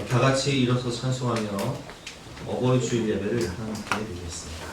다 같이 일어서 찬송하며 어버이 주일 예배를 하나님께 드리겠습니다.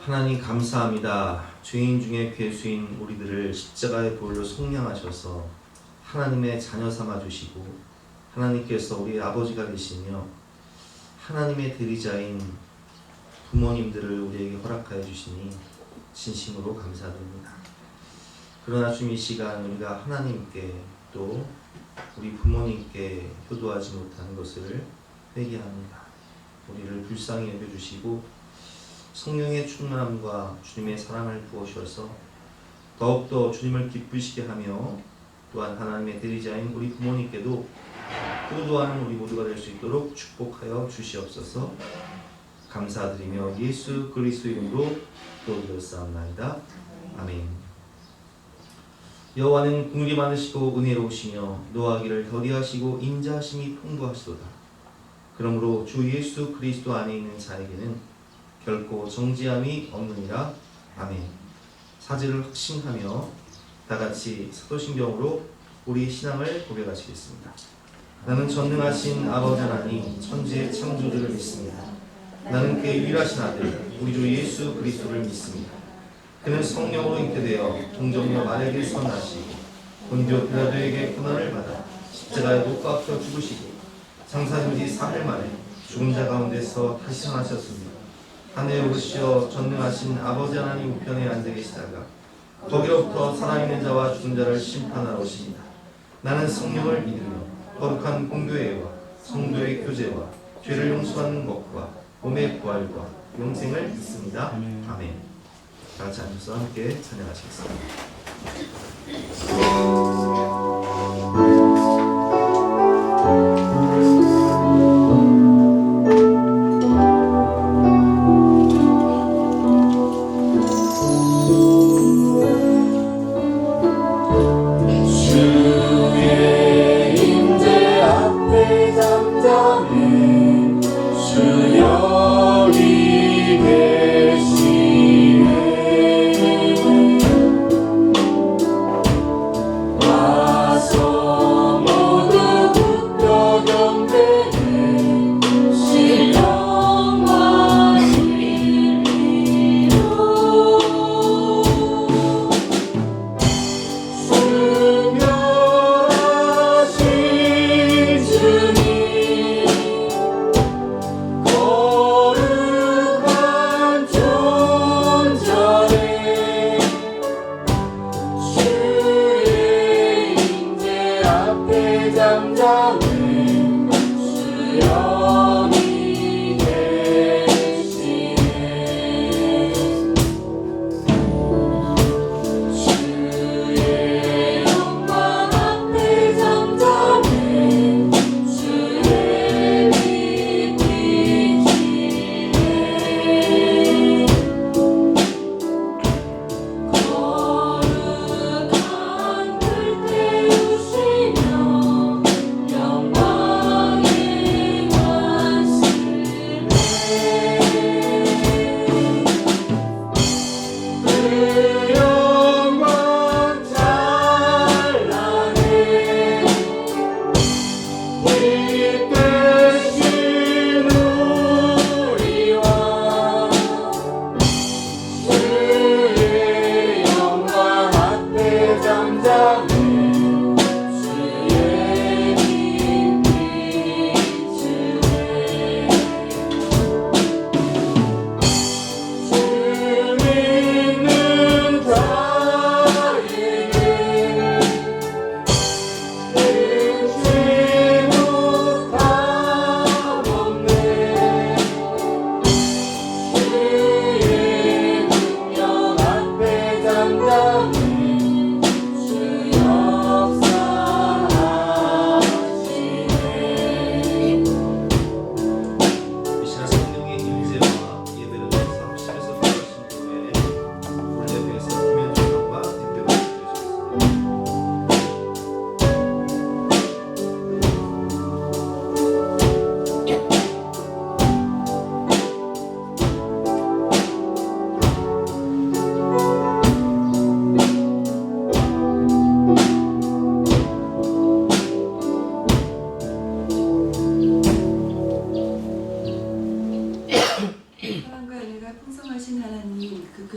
하나님 감사합니다. 죄인 중에 괴수인 우리들을 십자가의 보혈로 속량하셔서 하나님의 자녀 삼아 주시고 하나님께서 우리 아버지가 되시며 하나님의 대리자인 부모님들을 우리에게 허락하여 주시니 진심으로 감사드립니다. 그러나 주님, 이 시간 우리가 하나님께 또 우리 부모님께 효도하지 못하는 것을 회개합니다. 우리를 불쌍히 여겨주시고 성령의 충만함과 주님의 사랑을 부어주셔서 더욱더 주님을 기쁘시게 하며 또한 하나님의 대리자인 우리 부모님께도 효도하는 우리 모두가 될 수 있도록 축복하여 주시옵소서. 감사드리며 예수 그리스도 이름으로 기도드렸사옵나이다. 아멘. 여호와는 긍휼이 많으시고 은혜로우시며 노하기를 더디하시고 인자하심이 풍부하시도다. 그러므로 주 예수 그리스도 안에 있는 자에게는 결코 정죄함이 없느니라. 아멘. 사실을 확신하며 다같이 사도신경으로 우리 신앙을 고백하시겠습니다. 나는 전능하신 아버지 하나님 천지의 창조주를 믿습니다. 나는 그의 유일하신 아들 우리 주 예수 그리스도를 믿습니다. 그는 성령으로 잉태되어 동정녀 마리아에게서 나시고 본디오 빌라도에게 고난을 받아 십자가에 못 박혀 죽으시고 장사된 지 3일 만에 죽은 자 가운데서 다시 살아나셨습니다. 하늘에 오르시어 전능하신 아버지 하나님 우편에 앉아 계시다가 거기로부터 살아있는 자와 죽은 자를 심판하러 오십니다. 나는 성령을 믿으며 거룩한 공교회와 성도의 교제와 죄를 용서하는 것과 몸의 부활과 영생을 믿습니다. 아멘. 다 같이 앉아서 함께 찬양하시겠습니다. 주의 임재 앞에 잠잠해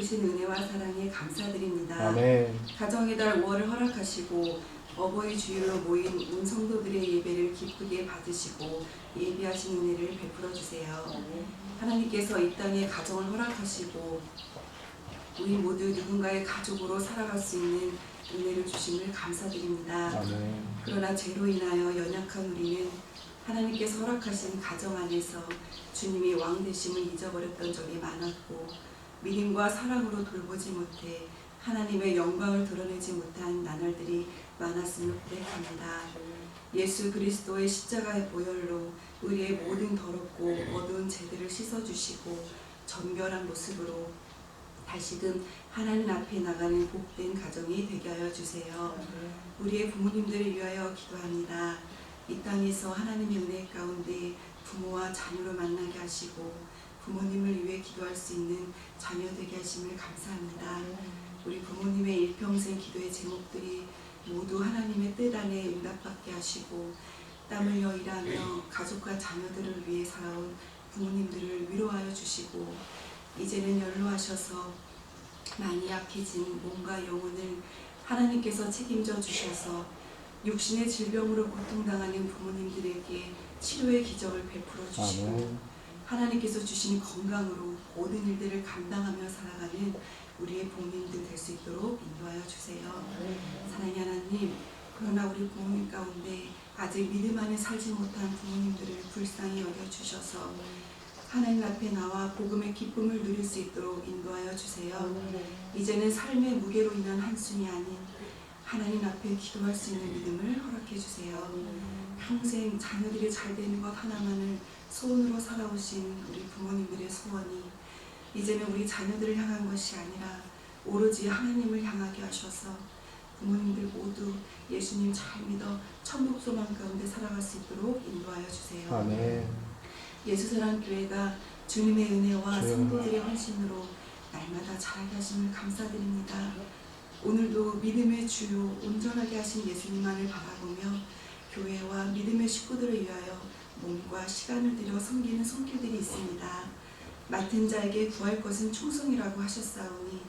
주신 은혜와 사랑에 감사드립니다. 아멘. 가정의 달 5월을 허락하시고 어버이 주일로 모인 온 성도들의 예배를 기쁘게 받으시고 예비하신 은혜를 베풀어 주세요. 하나님께서 이 땅에 가정을 허락하시고 우리 모두 누군가의 가족으로 살아갈 수 있는 은혜를 주심을 감사드립니다. 아멘. 그러나 죄로 인하여 연약한 우리는 하나님께서 허락하신 가정 안에서 주님이 왕 되심을 잊어버렸던 적이 많았고 믿음과 사랑으로 돌보지 못해 하나님의 영광을 드러내지 못한 나날들이 많았음을 고백합니다. 예수 그리스도의 십자가의 보혈로 우리의 모든 더럽고 어두운 죄들을 씻어주시고 정결한 모습으로 다시금 하나님 앞에 나가는 복된 가정이 되게 하여 주세요. 우리의 부모님들을 위하여 기도합니다. 이 땅에서 하나님의 은혜 가운데 부모와 자녀를 만나게 하시고 부모님을 위해 기도할 수 있는 자녀 되게 하심을 감사합니다. 우리 부모님의 일평생 기도의 제목들이 모두 하나님의 뜻 안에 응답받게 하시고 땀 흘려 일하며 가족과 자녀들을 위해 살아온 부모님들을 위로하여 주시고 이제는 연로하셔서 많이 약해진 몸과 영혼을 하나님께서 책임져 주셔서 육신의 질병으로 고통당하는 부모님들에게 치료의 기적을 베풀어 주시고 아멘. 하나님께서 주신 건강으로 모든 일들을 감당하며 살아가는 우리의 부모님들 될 수 있도록 인도하여 주세요. 사랑의 하나님, 그러나 우리 부모님 가운데 아직 믿음 안에 살지 못한 부모님들을 불쌍히 여겨주셔서 하나님 앞에 나와 복음의 기쁨을 누릴 수 있도록 인도하여 주세요. 이제는 삶의 무게로 인한 한숨이 아닌 하나님 앞에 기도할 수 있는 믿음을 허락해 주세요. 평생 자녀들이 잘 되는 것 하나만을 소원으로 살아오신 우리 부모님들의 소원이 이제는 우리 자녀들을 향한 것이 아니라 오로지 하나님을 향하게 하셔서 부모님들 모두 예수님 잘 믿어 천국 소망 가운데 살아갈 수 있도록 인도하여 주세요. 아멘. 예수사랑교회가 주님의 은혜와 성도들의 헌신으로 날마다 자라게 하심을 감사드립니다. 오늘도 믿음의 주요 온전하게 하신 예수님만을 바라보며 교회와 믿음의 식구들을 위하여 몸과 시간을 들여 섬기는 손길들이 있습니다. 맡은 자에게 구할 것은 충성이라고 하셨사오니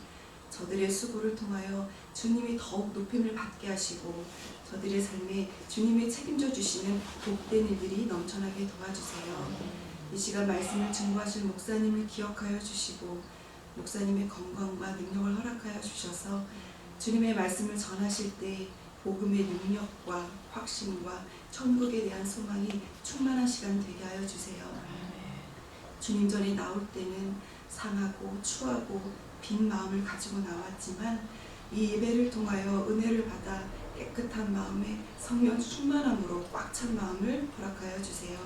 저들의 수고를 통하여 주님이 더욱 높임을 받게 하시고 저들의 삶에 주님이 책임져 주시는 복된 일들이 넘쳐나게 도와주세요. 이 시간 말씀을 증거하실 목사님을 기억하여 주시고 목사님의 건강과 능력을 허락하여 주셔서 주님의 말씀을 전하실 때 복음의 능력과 확신과 천국에 대한 소망이 충만한 시간 되게 하여 주세요. 주님 전에 나올 때는 상하고 추하고 빈 마음을 가지고 나왔지만 이 예배를 통하여 은혜를 받아 깨끗한 마음에 성령 충만함으로 꽉 찬 마음을 허락하여 주세요.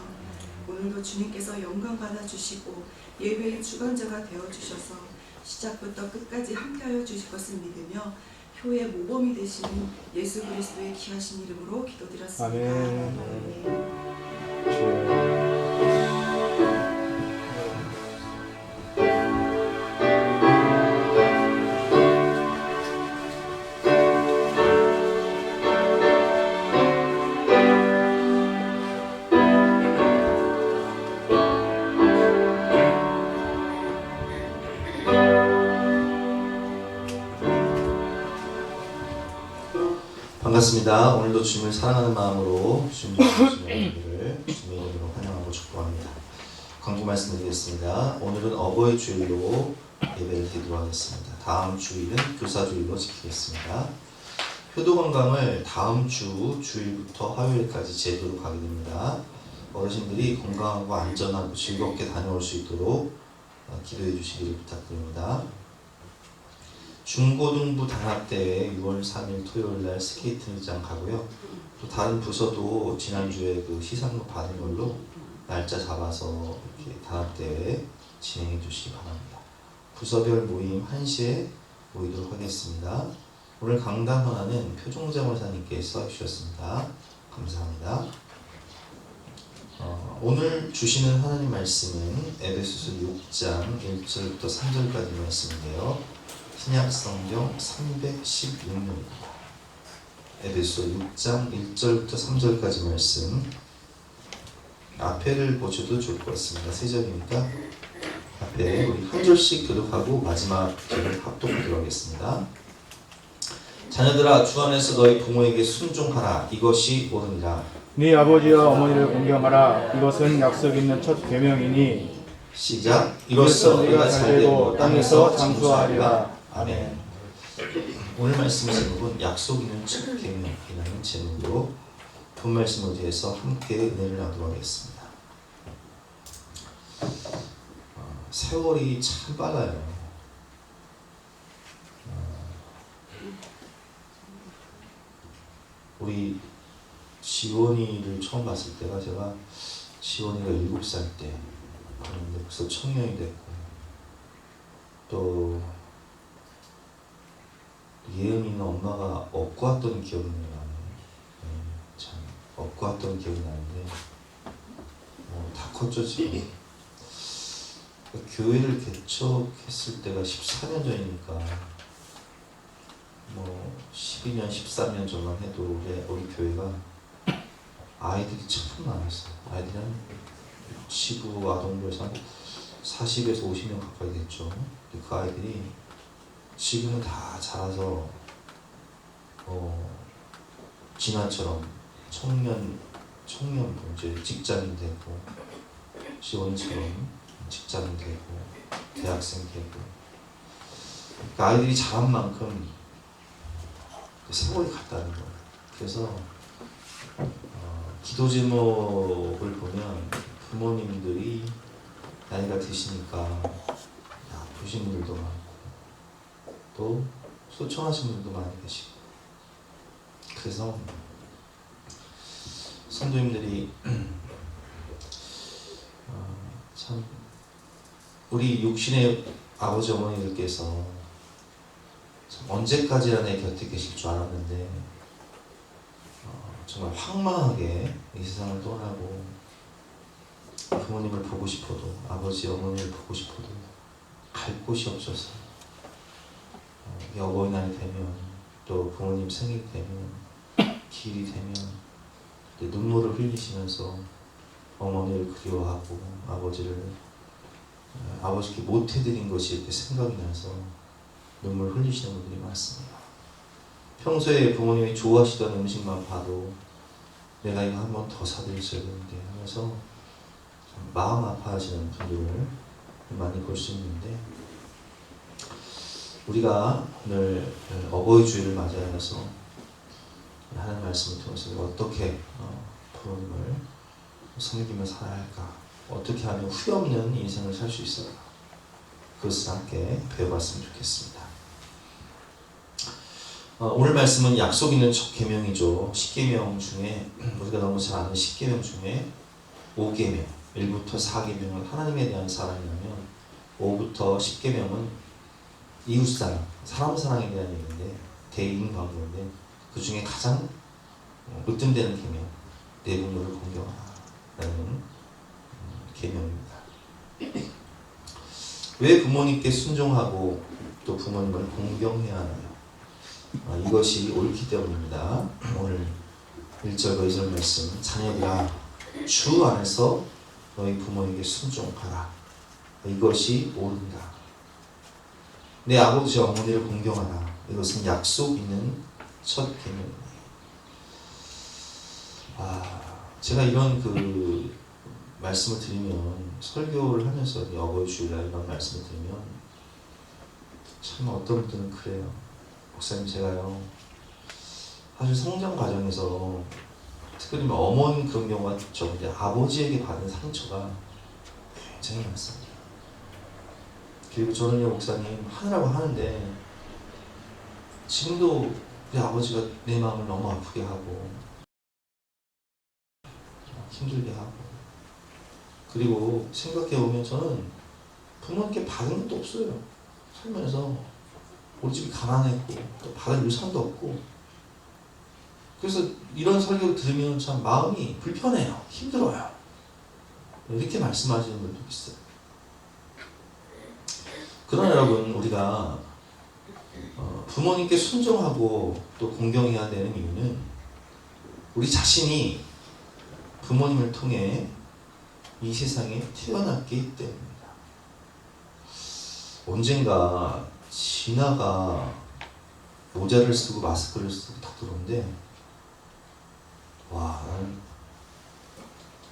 오늘도 주님께서 영광 받아주시고 예배의 주관자가 되어주셔서 시작부터 끝까지 함께하여 주실 것을 믿으며 교회의 모범이 되시는 예수 그리스도의 귀하신 이름으로 기도드렸습니다. 아멘. 반갑습니다. 오늘도 주님을 사랑하는 마음으로 주님 주시는 우리를 주님의 이름으로 환영하고 축복합니다. 광고 말씀드리겠습니다. 오늘은 어버이 주일로 예배를 드리도록 하겠습니다. 다음 주일은 교사주일로 지키겠습니다. 효도관광을 다음 주 주일부터 화요일까지 제도로 가게 됩니다. 어르신들이 건강하고 안전하고 즐겁게 다녀올 수 있도록 기도해 주시기를 부탁드립니다. 중고등부 단합대회 6월 3일 토요일날 스케이트장 가고요. 또 다른 부서도 지난주에 그 시상록 받은 걸로 날짜 잡아서 이렇게 단합대회 진행해 주시기 바랍니다. 부서별 모임 1시에 모이도록 하겠습니다. 오늘 강단 헌화는 표종장 원사님께서 해주셨습니다. 감사합니다. 오늘 주시는 하나님 말씀은 에베소서 6장 1절부터 3절까지 말씀인데요. 신약성경 316면입니다. 에베소 6장 1절부터 3절까지 말씀 앞에를 보셔도 좋을 것 같습니다. 3절이니까 앞에 우리 한 절씩 교독하고 마지막 절을 합독하도록 하겠습니다. 자녀들아 주 안에서 너희 부모에게 순종하라. 이것이 옳으니라. 네 아버지와 어머니를 공경하라. 이것은 약속 있는 첫 계명이니. 시작. 이로써 너희가 잘되고 땅에서 장수하리라. 아멘. 오늘 말씀 제목은 약속 있는 첫 계명이라는 제목으로 본 말씀을 위해서 함께 은혜를 나누도록 하겠습니다. 세월이 참 빨라요. 우리 지원이를 처음 봤을 때가 제가 지원이가 7살 때 그런데 벌써 청년이 됐고, 또 예은이는 엄마가 업고 왔던 기억이 나요. 참 업고 왔던 기억이 나는데 다 컸죠 지금. 교회를 개척했을 때가 14년 전이니까 12년, 13년 전만 해도 우리 교회가 아이들이 참 많았어요. 아이들이 한 65 아동부에서 한 40에서 50명 가까이 됐죠. 그 아이들이 지금은 다 자라서 진아처럼 청년부 이제 직장인 되고, 지원이처럼 직장인 되고, 대학생 되고, 그러니까 아이들이 자란 만큼 세월이 갔다는 거예요. 그래서 기도 제목을 보면 부모님들이 나이가 드시니까 아프신 분들도 많고, 또 소청하신 분들도 많이 계시고, 그래서 성도님들이 참 우리 육신의 아버지 어머니들께서 참 언제까지나 내 곁에 계실 줄 알았는데 정말 황망하게 이 세상을 떠나고 부모님을 보고 싶어도, 아버지 어머니를 보고 싶어도 갈 곳이 없어서 어버이날이 되면, 또 부모님 생일 되면, 기일이 되면 눈물을 흘리시면서 어머니를 그리워하고 아버지께 못해드린 것이 이렇게 생각이 나서 눈물 흘리시는 분들이 많습니다. 평소에 부모님이 좋아하시던 음식만 봐도 내가 이거 한 번 더 사드렸어야 되는데 하면서 마음 아파하시는 분들을 많이 볼 수 있는데, 우리가 오늘 어버이 주일을 맞이하여서 하는 말씀을 통해서 어떻게 부모님을 섬기며 살아야 할까, 어떻게 하면 후회 없는 인생을 살 수 있을까, 그것을 함께 배워봤으면 좋겠습니다. 오늘 말씀은 약속 있는 첫 계명이죠. 10계명 중에 우리가 너무 잘 아는 10계명 중에 5계명, 1부터 4계명은 하나님에 대한 사랑이라면 5부터 10계명은 이웃사랑, 사람 사랑에 대한 얘기인데, 대인 관계인데, 그 중에 가장 으뜸되는 계명, 내 부모를 공경하라는 계명입니다. 왜 부모님께 순종하고 또 부모님을 공경해야 하나요? 이것이 옳기 때문입니다. 오늘 1절과 2절 말씀, 자녀들아 주 안에서 너희 부모에게 순종하라. 이것이 옳은가. 내 아버지 어머니를 공경하라. 이것은 약속 있는 첫 계명입니다. 제가 이런 말씀을 드리면, 설교를 하면서 어버이 주일날 이런 말씀을 드리면 참 어떤 분들은 그래요. 목사님, 제가요 사실 성장 과정에서 특별히 어머니 그런 경우가 적은데 아버지에게 받은 상처가 굉장히 많습니다. 그리고 저는요 목사님 하느라고 하는데 지금도 우리 아버지가 내 마음을 너무 아프게 하고 힘들게 하고, 그리고 생각해보면 저는 부모님께 받은 것도 없어요. 살면서 우리 집이 가난했고 또 받을 유산도 없고, 그래서 이런 설교를 들으면 참 마음이 불편해요. 힘들어요. 이렇게 말씀하시는 분도 있어요. 그러나 여러분, 우리가 부모님께 순종하고 또 공경해야 되는 이유는 우리 자신이 부모님을 통해 이 세상에 태어났기 때문입니다. 언젠가 진아가 모자를 쓰고 마스크를 쓰고 딱 들어오는데 와, 나는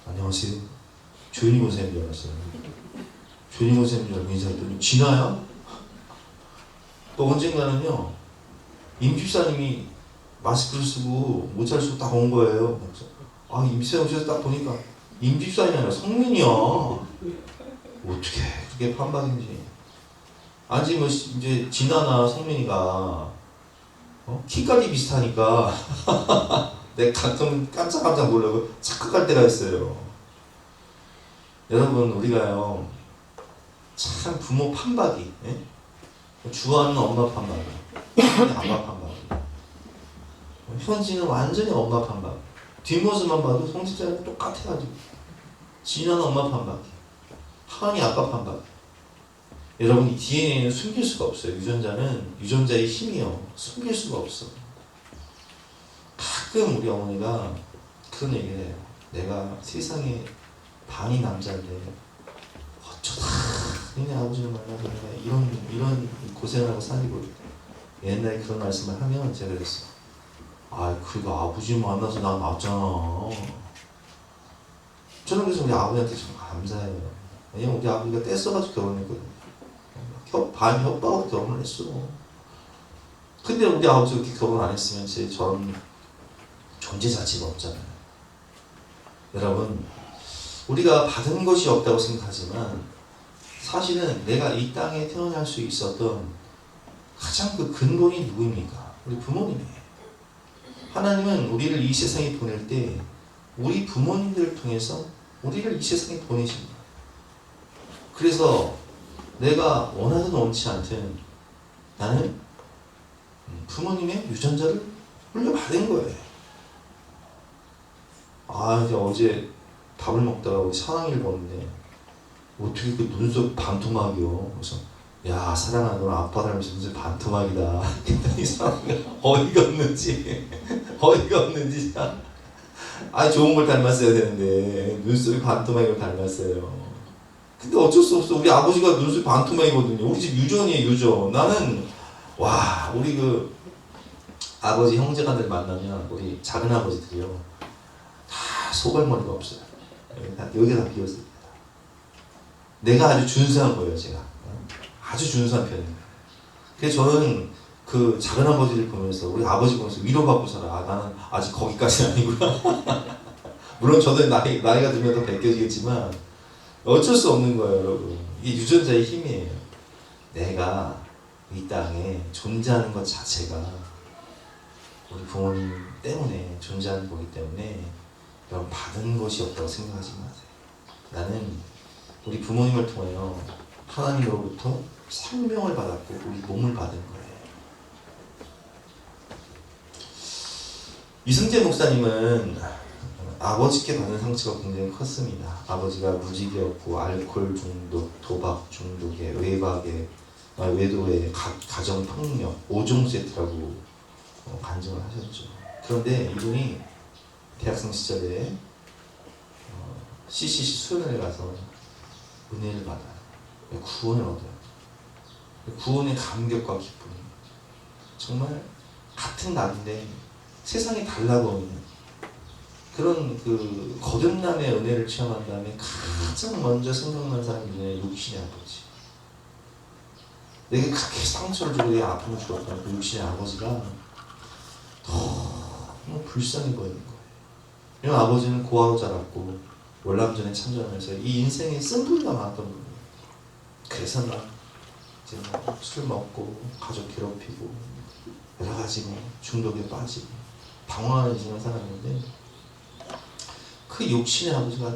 안녕하세요. 조윤희 권사님인 줄 알았어요. 조윤희 권사님인 줄 알고 인사했더니 진아야? 또 언젠가는요 임 집사님이 마스크를 쓰고 모자를 쓰고 딱 온 거예요. 그래서 아, 임 집사님 오셔서 딱 보니까 임 집사님이 아니라 성민이야. 어떻게 그게 판박인지. 아직 뭐 이제 진아나 성민이가 키까지 비슷하니까 내가 가끔 깜짝깜짝 놀라고 착각할 때가 있어요. 여러분, 우리가요 참 부모 판박이, 예? 주아는 엄마 판박이, 아빠 판박이, 현지는 완전히 엄마 판박이. 뒷모습만 봐도 성직자랑 똑같아가지고 진아는 엄마 판박이, 하은이 아빠 판박이. 여러분, 이 DNA는 숨길 수가 없어요. 유전자는 유전자의 힘이요, 숨길 수가 없어. 가끔 우리 어머니가 그런 얘기를 해요. 내가 세상에 반이 남자인데 어쩌다 니네 아버지를 만나서 내가 이런 고생을 하고 살고. 옛날에 그런 말씀을 하면 제가 그랬어. 아, 그래도 아버지 만나서 나 낫잖아. 저는 그래서 우리 아버지한테 참 감사해요. 왜냐면 우리 아버지가 떼써가지고 결혼했거든요. 반 협박으로 결혼을 했어. 근데 우리 아버지가 그렇게 결혼 안 했으면 저런 존재 자체가 없잖아요. 여러분, 우리가 받은 것이 없다고 생각하지만 사실은 내가 이 땅에 태어날 수 있었던 가장 그 근본이 누구입니까? 우리 부모님이에요. 하나님은 우리를 이 세상에 보낼 때 우리 부모님들을 통해서 우리를 이 세상에 보내십니다. 그래서 내가 원하든 원치 않든 나는 부모님의 유전자를 물려받은 거예요. 아, 이제 어제 밥을 먹다가 우리 사랑이를 보는데 어떻게 그 눈썹 반토막이요? 그래서 야, 사랑아, 너는 아빠 닮아서 눈썹 반토막이다. 그랬더니 사랑이가 어이가 없는지 아, 좋은 걸 닮았어야 되는데 눈썹이 반토막이를 닮았어요. 근데 어쩔 수 없어. 우리 아버지가 눈썹이 반토막이거든요. 우리 집 유전이에요, 유전. 나는 와, 우리 그 아버지 형제간들 만나면 우리 작은 아버지들이요 다 소갈머리가 없어요. 여기가 다 비었습니다. 내가 아주 준수한 거예요, 제가. 아주 준수한 편이에요. 그래서 저는 그 작은 아버지를 보면서 우리 아버지 보면서 위로받고 살아. 아, 나는 아직 거기까지는 아니구나. 물론 저도 나이가 들면 더 벗겨지겠지만 어쩔 수 없는 거예요, 여러분. 이게 유전자의 힘이에요. 내가 이 땅에 존재하는 것 자체가 우리 부모님 때문에 존재하는 거기 때문에 여러분, 받은 것이 없다고 생각하지 마세요. 나는 우리 부모님을 통하여 하나님으로부터 생명을 받았고 우리 몸을 받은 거예요. 이승재 목사님은 아버지께 받은 상처가 굉장히 컸습니다. 아버지가 무직이었고 알코올 중독, 도박 중독에 외박에 외도에 가정 폭력 5종 세트라고 간증을 하셨죠. 그런데 이분이 대학생 시절에 CCC 수련회에 가서 은혜를 받아요. 구원을 얻어요. 구원의 감격과 기쁨이 정말 같은 날인데 세상이 달라보이는 그런 그 거듭남의 은혜를 체험한 다음에 가장 먼저 생각나는 사람이 누구냐? 육신의 아버지. 내게 그렇게 상처를 주고 내 아픔을 주었던 그 육신의 아버지가 너무 불쌍해 보이는 거예요. 이런 아버지는 고아로 자랐고 월남전에 참전하면서 이 인생에 쓴뿌리가 많았던 분이에요. 그래서 막 이제 술 먹고 가족 괴롭히고 여러 가지 중독에 빠지고 방황하는 인생을 살았는데 그 육신의 아버지가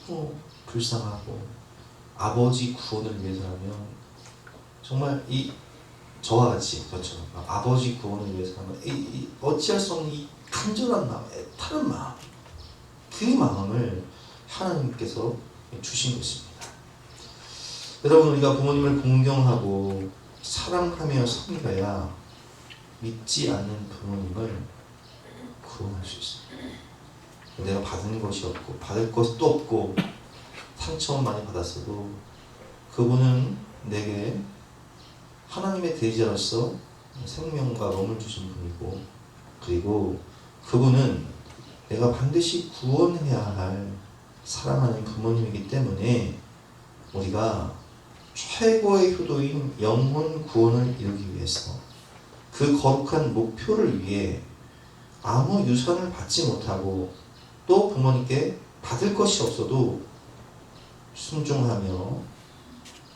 너무 불쌍하고 아버지 구원을 위해서라면 정말 이 저와 같이 저처럼 아버지 구원을 위해서라면 어찌할 수 없는 이 간절한 마음, 애타는 마음, 그 마음을 하나님께서 주신 것입니다. 여러분, 우리가 부모님을 공경하고 사랑하며 섬겨야 믿지 않는 부모님을 구원할 수 있습니다. 내가 받은 것이 없고 받을 것도 없고 상처만 많이 받았어도 그분은 내게 하나님의 대리자로서 생명과 몸을 주신 분이고, 그리고 그분은 내가 반드시 구원해야 할 사랑하는 부모님이기 때문에 우리가 최고의 효도인 영혼 구원을 이루기 위해서 그 거룩한 목표를 위해 아무 유산을 받지 못하고 또 부모님께 받을 것이 없어도 순종하며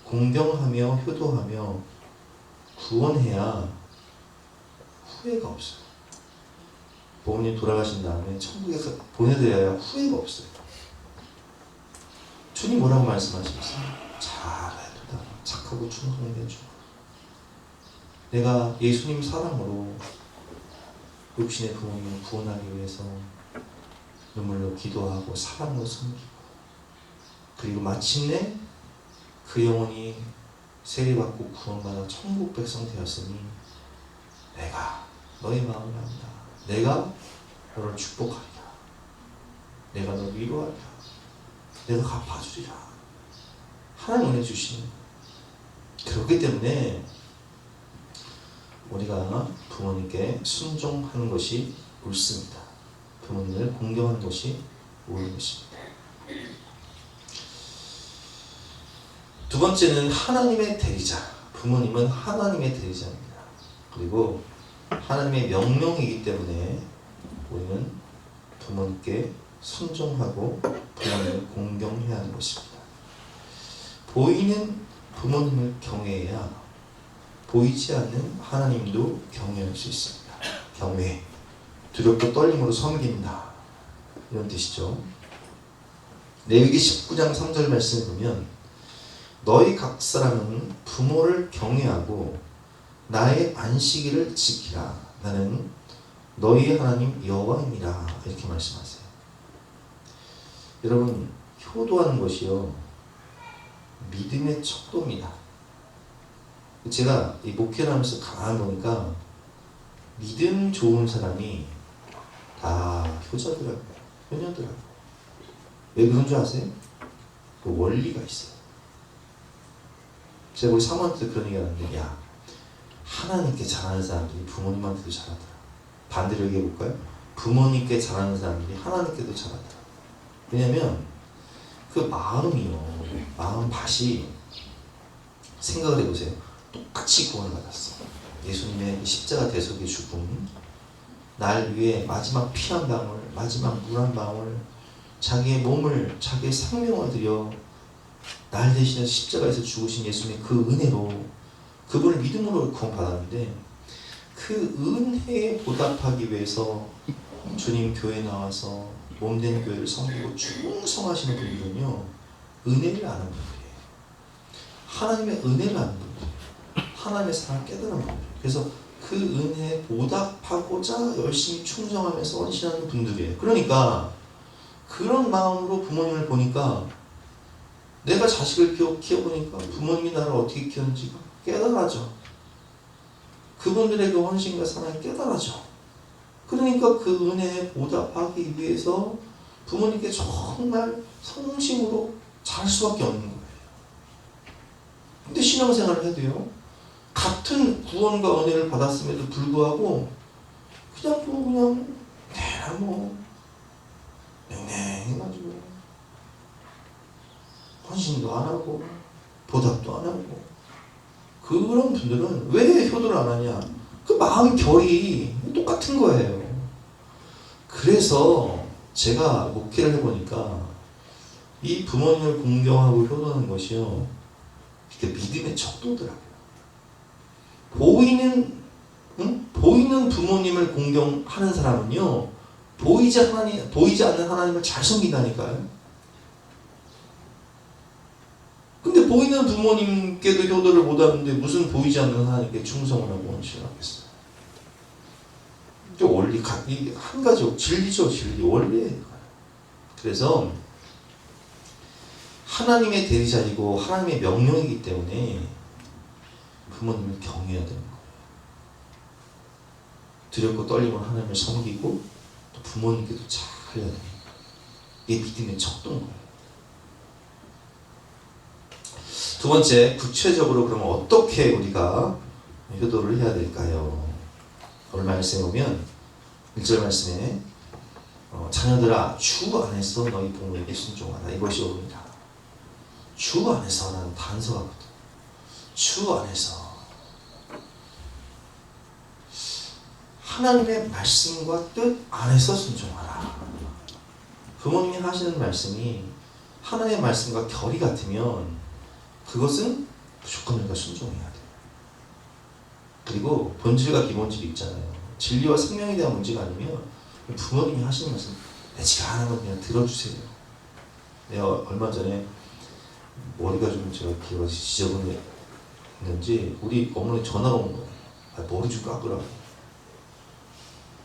공경하며 효도하며 구원해야 후회가 없어요. 부모님 돌아가신 다음에 천국에서 보내드려야 후회가 없어요. 주님 뭐라고 말씀하셨어요? 잘해도다 착하고 충성된 주. 내가 예수님 사랑으로 육신의 부모님을 구원하기 위해서 눈물로 기도하고 사랑으로 섬기고, 그리고 마침내 그 영혼이 세례받고 구원받아 천국 백성 되었으니 내가 너의 마음을 안다. 내가 너를 축복하리라. 내가 너를 위로하리라. 내가 갚아주리라. 하나님 은혜 주시는. 그렇기 때문에 우리가 부모님께 순종하는 것이 옳습니다. 부모님을 공경하는 것이 옳은 것입니다. 두 번째는 하나님의 대리자. 부모님은 하나님의 대리자입니다. 그리고 하나님의 명령이기 때문에 우리는 부모님께 순종하고 부모님을 공경해야 하는 것입니다. 보이는 부모님을 경외해야 보이지 않는 하나님도 경외할 수 있습니다. 경외, 두렵고 떨림으로 섬긴다, 이런 뜻이죠. 레위기 19장 3절 말씀을 보면 너희 각 사람은 부모를 경외하고 나의 안식일을 지키라. 나는 너희 하나님 여호와이니라. 이렇게 말씀하세요. 여러분, 효도하는 것이요 믿음의 척도입니다. 제가 이 목회를 하면서 가만 보니까 믿음 좋은 사람이 다 효자더라고요. 효녀더라고요. 왜 그런 줄 아세요? 그 원리가 있어요. 제가 우리 사모한테 그런 얘기 하는데, 야, 하나님께 잘하는 사람들이 부모님한테도 잘하더라. 반대로 얘기해 볼까요? 부모님께 잘하는 사람들이 하나님께도 잘하더라. 왜냐면 그 마음이요, 마음밭이, 생각을 해보세요. 똑같이 구원을 받았어. 예수님의 십자가 대속의 죽음, 날 위해 마지막 피 한 방울, 마지막 물 한 방울, 자기의 몸을, 자기의 생명을 들여 날 대신해 십자가에서 죽으신 예수님의 그 은혜로, 그분을 믿음으로 구원받았는데, 그 은혜에 보답하기 위해서 주님 교회 나와서 몸된 교회를 섬기고 충성하시는 분들은요, 은혜를 아는 분들이에요. 하나님의 은혜를 아는 분들이에요. 하나님의 사랑을 깨달은 분들이에요. 그래서 그 은혜에 보답하고자 열심히 충성하면서 헌신하는 분들이에요. 그러니까 그런 마음으로 부모님을 보니까, 내가 자식을 키워보니까 부모님이 나를 어떻게 키웠는지가 깨달아져. 그분들의 그 헌신과 사랑이 깨달아져. 그러니까 그 은혜에 보답하기 위해서 부모님께 정말 성심으로 잘할 수밖에 없는 거예요. 근데 신앙생활을 해도요, 같은 구원과 은혜를 받았음에도 불구하고 그냥 내나 냉랭해가지고 헌신도 안 하고 보답도 안 하고, 그런 분들은 왜 효도를 안 하냐? 그 마음 결이 똑같은 거예요. 그래서 제가 목회를 해보니까 이 부모님을 공경하고 효도하는 것이요, 이렇게 믿음의 척도더라고요. 보이는 부모님을 공경하는 사람은요, 보이지 않는 하나님을 잘 섬긴다니까요. 근데 보이는 부모님께도 효도를 못하는데 무슨 보이지 않는 하나님께 충성을 하고 헌신을 하겠어요? 원리, 한 가지 진리죠, 진리, 원리예요. 그래서 하나님의 대리자이고 하나님의 명령이기 때문에 부모님을 경외해야 되는 거예요. 두렵고 떨림으로 하나님을 섬기고 또 부모님께도 잘해야 돼요. 이게 믿음의 척도인 거예요. 두 번째, 구체적으로 그러면 어떻게 우리가 효도를 해야 될까요? 오늘 말씀에 보면 1절 말씀에 자녀들아 주 안에서 너희 부모에게 순종하라. 이것이 옳으니라. 주 안에서라는 단서가 거든. 주 안에서 하나님의 말씀과 뜻 안에서 순종하라. 부모님이 하시는 말씀이 하나님의 말씀과 결이 같으면 그것은 무조건 우리가 순종해야 돼. 그리고 본질과 기본질이 있잖아요. 진리와 생명에 대한 문제가 아니면 부모님이 하시는 말씀 내지가 하나만 그냥 들어주세요. 내가 얼마 전에 머리가 좀 제가 길어서 지저분했는지 우리 어머니 전화가 온 거예요. 머리 좀 깎으라고.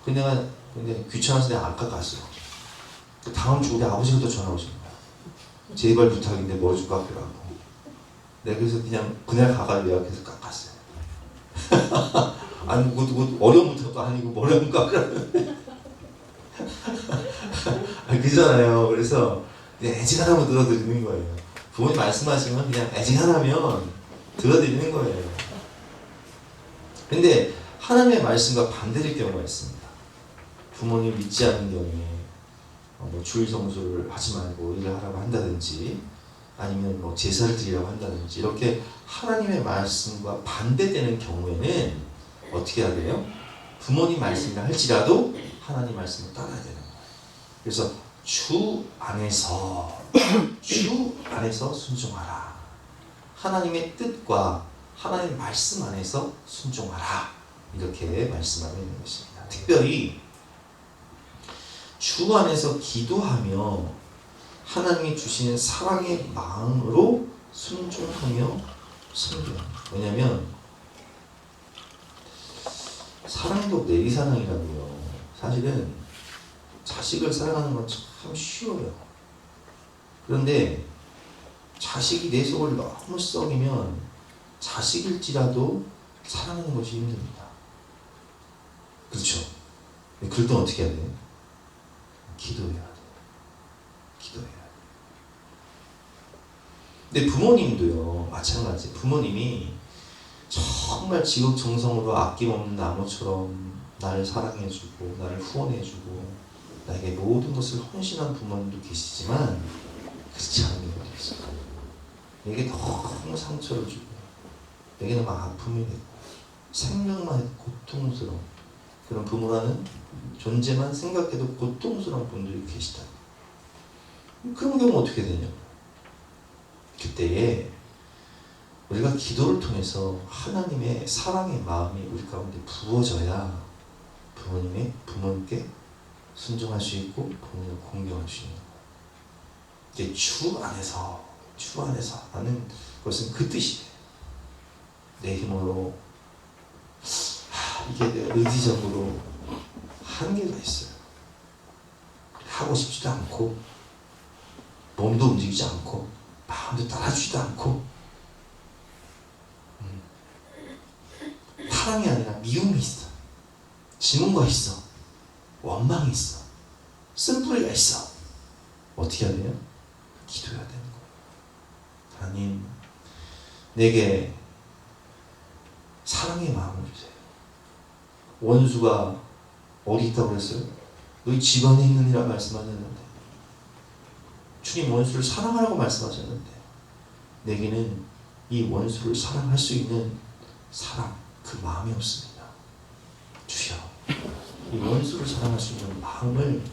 근데 귀찮아서 내가 안 깎았어. 다음 주 우리 아버지가 또 전화 오신 거야. 제발 부탁인데 머리 좀 깎으라고. 내가 그래서 그냥 그날 가가지고 예약해서 깎았어요. 아니 뭐 어려운 부탁도 아니고 머리 좀 깎으라고. 그잖아요. 그래서 그냥 애지간하면 들어드리는 거예요. 부모님 말씀하시면 그냥 애지간하면 들어드리는 거예요. 근데 하나님의 말씀과 반대될 경우가 있습니다. 부모님 믿지 않는 경우에 주일 성수를 하지 말고 일을 하라고 한다든지 아니면 제사를 드리라고 한다든지 이렇게 하나님의 말씀과 반대되는 경우에는 어떻게 해야 돼요? 부모님 말씀이라 할지라도 하나님 말씀을 따라야 되는 거예요. 그래서 주 안에서 순종하라. 하나님의 뜻과 하나님의 말씀 안에서 순종하라. 이렇게 말씀하고 있는 것입니다. 특별히 주 안에서 기도하며 하나님이 주시는 사랑의 마음으로 순종하며 섬겨. 왜냐하면 사랑도 내리사랑이라고요. 사실은 자식을 사랑하는 건 참 쉬워요. 그런데 자식이 내 속을 너무 썩이면 자식일지라도 사랑하는 것이 힘듭니다. 그렇죠? 그럴 땐 어떻게 해야 돼요? 기도해야 돼요. 기도해야 돼요. 근데 부모님도요, 마찬가지. 부모님이 정말 지극정성으로 아낌없는 나무처럼 나를 사랑해주고 나를 후원해주고 나에게 모든 것을 헌신한 부모님도 계시지만 그렇지 않은 경우도 있어요. 내게 너무 상처를 주고 내게 너무 아픔이 되고 생각만 해도 고통스러운 그런 부모라는 존재만 생각해도 고통스러운 분들이 계시다. 그런 경우는 어떻게 되냐고. 그때에 우리가 기도를 통해서 하나님의 사랑의 마음이 우리 가운데 부어져야 부모님께 순종할 수 있고 부모님을 공경할 수 있는 거예요. 이게 주 안에서 하는 것은 그 뜻이 돼요. 내 힘으로 이게 내 의지적으로 한계가 있어요. 하고 싶지도 않고 몸도 움직이지 않고 마음도 따라주지도 않고 사랑이 아니라 미움이 있어. 증오가 있어. 원망이 있어. 쓴뿌리가 있어. 어떻게 해야 돼요? 기도해야 되는 거예요. 하나님, 내게 사랑의 마음을 주세요. 원수가 어디 있다고 그랬어요? 너희 집안에 있느니라 말씀하셨는데 주님 원수를 사랑하라고 말씀하셨는데 내게는 이 원수를 사랑할 수 있는 사랑, 그 마음이 없습니다. 주여, 이 원수를 사랑할 수 있는 마음을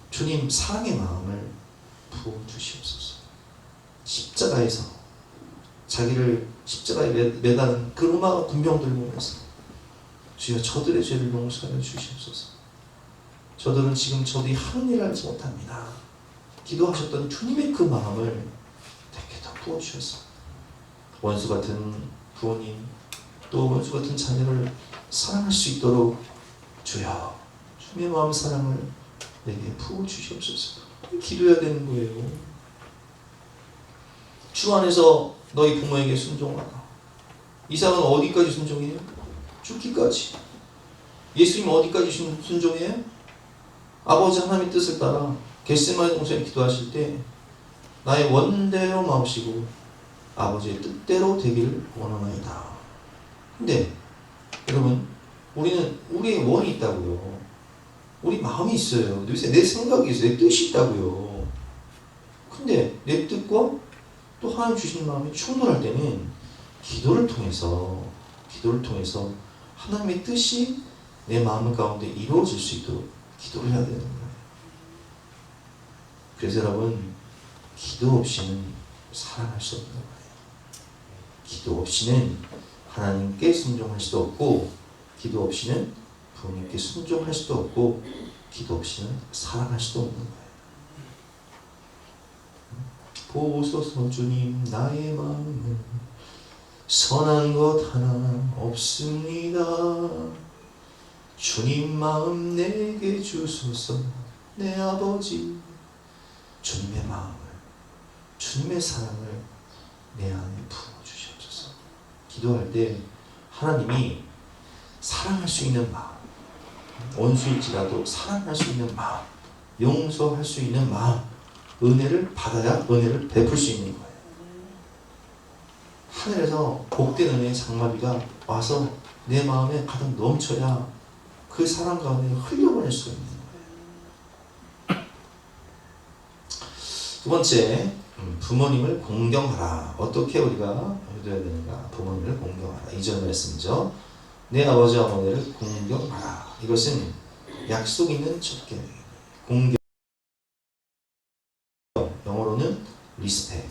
주님 사랑의 마음을 부어주시옵소서. 십자가에서 자기를 십자가에 매달은 그 로마 군병들 보면서 주여 저들의 죄를 용서하여 주시옵소서. 저들은 지금 저들이 하는 일을 알지 못합니다. 기도하셨던 주님의 그 마음을 내게 더 부어주셔서 원수 같은 부모님 또 원수 같은 자녀를 사랑할 수 있도록 주여 주님의 마음 사랑을 내게 부어주시옵소서. 기도해야 되는 거예요. 주 안에서 너희 부모에게 순종하라. 이삭은 어디까지 순종해요? 죽기까지. 예수님 어디까지 순종해요? 아버지 하나님의 뜻을 따라 겟세마네 동산에 기도하실 때 나의 원대로 마옵시고 아버지의 뜻대로 되기를 원하나이다. 근데 여러분, 우리는 우리의 원이 있다고요. 우리 마음이 있어요. 내 생각이 있어요. 내 뜻이 있다고요. 근데 내 뜻과 또 하나님 주신 마음이 충돌할 때는 기도를 통해서 하나님의 뜻이 내 마음 가운데 이루어질 수 있도록 기도를 해야 되는 거예요. 그래서 여러분, 기도 없이는 사랑할 수 없는 거예요. 기도 없이는 하나님께 순종할 수도 없고, 기도 없이는 부모님께 순종할 수도 없고, 기도 없이는 사랑할 수도 없는 거예요. 보소서 주님, 나의 마음은 선한 것 하나 없습니다. 주님 마음 내게 주소서. 내 아버지, 주님의 마음을, 주님의 사랑을 내 안에 부어주시옵소서. 기도할 때 하나님이 사랑할 수 있는 마음, 원수일지라도 사랑할 수 있는 마음, 용서할 수 있는 마음, 은혜를 받아야 은혜를 베풀 수 있는 거예요. 하늘에서 복된 은혜의 장마비가 와서 내 마음에 가득 넘쳐야 그 사랑 가운데 흘려보낼 수가 있는 거예요. 두 번째, 부모님을 공경하라. 어떻게 우리가 해야 되는가? 부모님을 공경하라. 2절 말씀이죠. 내 아버지 어머니를 공경하라. 이것은 약속 있는 첫 계명이에요. 공경, 영어로는 리스펙,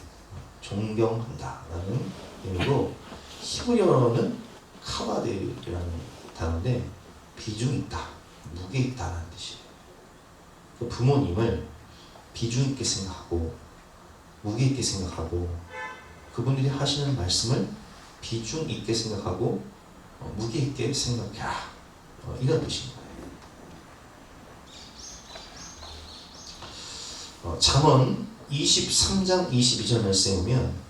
존경한다 라는 의미고, 히브리어로는 카바데라는 단어인데 비중 있다, 무게 있다는 뜻이에요. 그 부모님을 비중 있게 생각하고 무게 있게 생각하고, 그분들이 하시는 말씀을 비중 있게 생각하고 무게 있게 생각해라, 이런 뜻인 거예요. 잠언 23장 22절 말씀에 보면,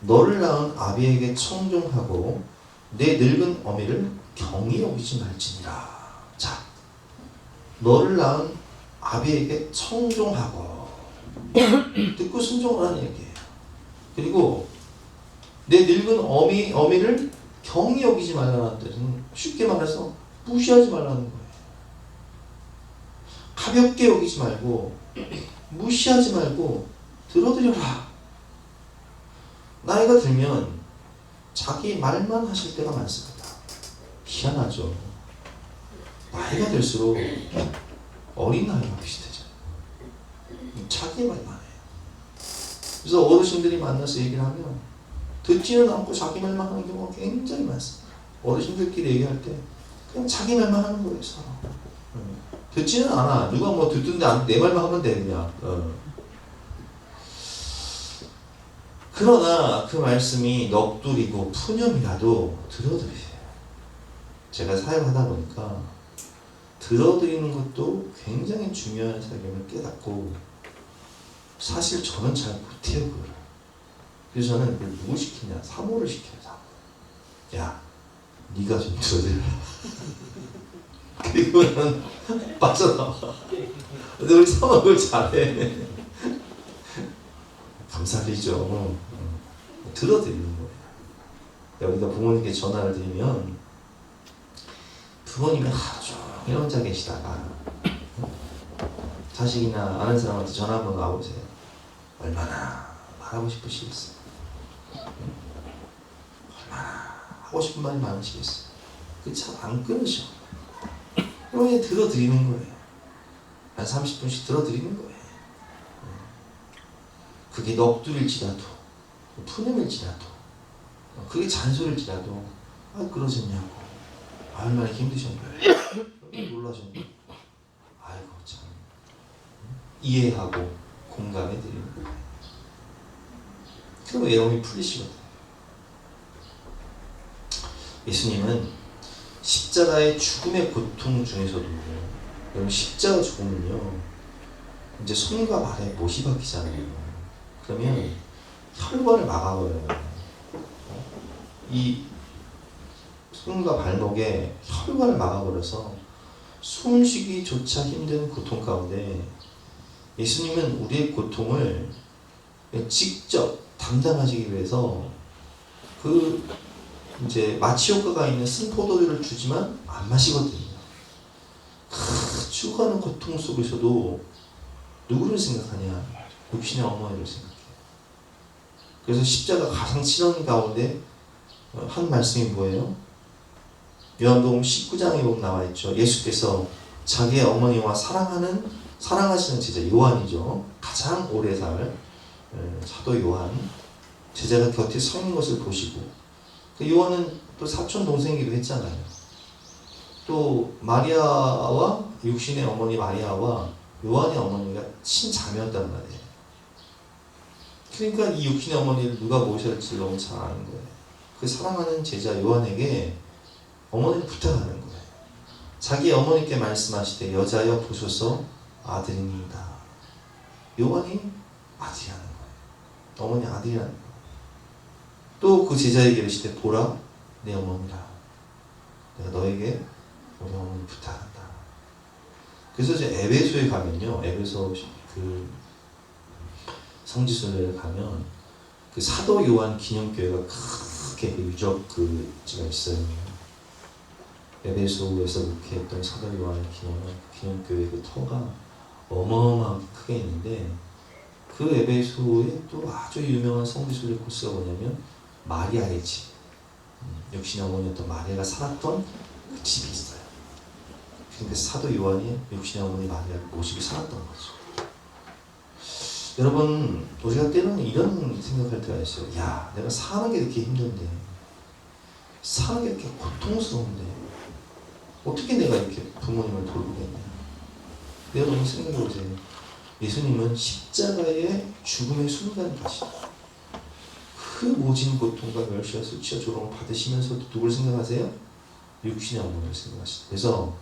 너를 낳은 아비에게 청종하고 내 늙은 어미를 경히 여기지 말지니라. 자, 너를 낳은 아비에게 청종하고 듣고 순종하라는 얘기예요. 그리고 내 늙은 어미를 경히 여기지 말라는 뜻은 쉽게 말해서 무시하지 말라는 거예요. 가볍게 여기지 말고, 무시하지 말고 들어드려라. 나이가 들면 자기 말만 하실 때가 많습니다. 희한하죠. 나이가 들수록 어린아이와 비슷해져요. 자기 말만 해요. 그래서 어르신들이 만나서 얘기를 하면 듣지는 않고 자기 말만 하는 경우가 굉장히 많습니다. 어르신들끼리 얘기할 때 그냥 자기 말만 하는 거예요, 서로. 듣지는 않아. 누가 뭐 듣던데 내 말만 하면 돼, 그냥. 그러나 그 말씀이 넋두리고 푸념이라도 들어드리세요. 제가 사역하다 보니까 들어드리는 것도 굉장히 중요한 사역임을 깨닫고, 사실 저는 잘 못해요, 그걸. 그래서 저는 그걸 누구 시키냐? 사모를 시켜요, 사모. 야, 네가 좀 들어드려. 그리고는 빠져나와. 근데 우리 사모가 그걸 잘해. 감사드리죠. 들어드리는 거예요. 여기다 부모님께 전화를 드리면 부모님이 하루 종일 혼자 계시다가 자식이나 아는 사람한테 전화 한번 와보세요. 얼마나 말하고 싶으시겠어요? 얼마나 하고 싶은 말이 많으시겠어요? 그 참 안 끊으셔. 그러면 들어드리는 거예요. 한 30분씩 들어드리는 거예요. 그게 넋두릴지라도, 푸념일지라도, 그게 잔소리일지라도, 그러셨냐고, 얼마나 힘드셨나요? 놀라셨나요? 아이고 참, 이해하고 공감해 드리는 거예요. 그러면 여러분이 풀리시거든요. 예수님은 십자가의 죽음의 고통 중에서도, 여러분 십자가 죽음은요, 이제 손과 발에 못이 박히잖아요. 그러면 혈관을 막아버려요. 이 손과 발목에 혈관을 막아버려서 숨쉬기조차 힘든 고통 가운데 예수님은 우리의 고통을 직접 담당하시기 위해서 그 이제 마취 효과가 있는 쓴 포도주를 주지만 안 마시거든요. 죽어가는 고통 속에서도 누구를 생각하냐? 육신의 어머니를 생각해. 그래서 십자가 가상 실현 가운데 한 말씀이 뭐예요? 요한복음 19장에 보면 나와 있죠. 예수께서 자기의 어머니와 사랑하시는 제자 요한이죠. 가장 오래 살 사도 요한 제자가 곁에 서 있는 것을 보시고, 그 요한은 또 사촌 동생이기도 했잖아요. 또 마리아와 육신의 어머니 마리아와 요한의 어머니가 친자매였단 말이에요. 그러니까 이 육신의 어머니를 누가 모셔야 할지 너무 잘 아는 거예요. 그 사랑하는 제자 요한에게 어머니를 부탁하는 거예요. 자기 어머니께 말씀하시되 여자여 보소서 아들입니다. 요한이 아들이라는 거예요. 어머니 아들이라는 거예요. 또 그 제자에게 이르시되 보라 내 어머니라. 내가 너에게 우리 어머니 부탁한다. 그래서 이제 에베소에 가면요, 에베소 그 성지순례를 가면 그 사도 요한 기념교회가 크게 그 유적 그가 있어요. 에베소에서 목회했던 사도 요한의 기념교회 그 터가 어마어마하게 크게 있는데, 그 에베소에 또 아주 유명한 성지순례 코스가 뭐냐면 마리아의 집, 육신의 어머니였던 마리아가 살았던 그 집이 있어요. 그러니까 사도 요한이 육신의 어머니 마리아를 모시고 살았던 거죠. 여러분, 우리가 때로는 이런 생각할 때가 있어요. 야, 내가 사는 게 이렇게 힘든데, 사는 게 이렇게 고통스러운데, 어떻게 내가 이렇게 부모님을 돌보겠냐. 여러분 생각해보세요. 예수님은 십자가의 죽음의 순간까지 그 모진 고통과 멸시와 수치와 조롱을 받으시면서도 누굴 생각하세요? 육신의 어머니를 생각하시죠. 그래서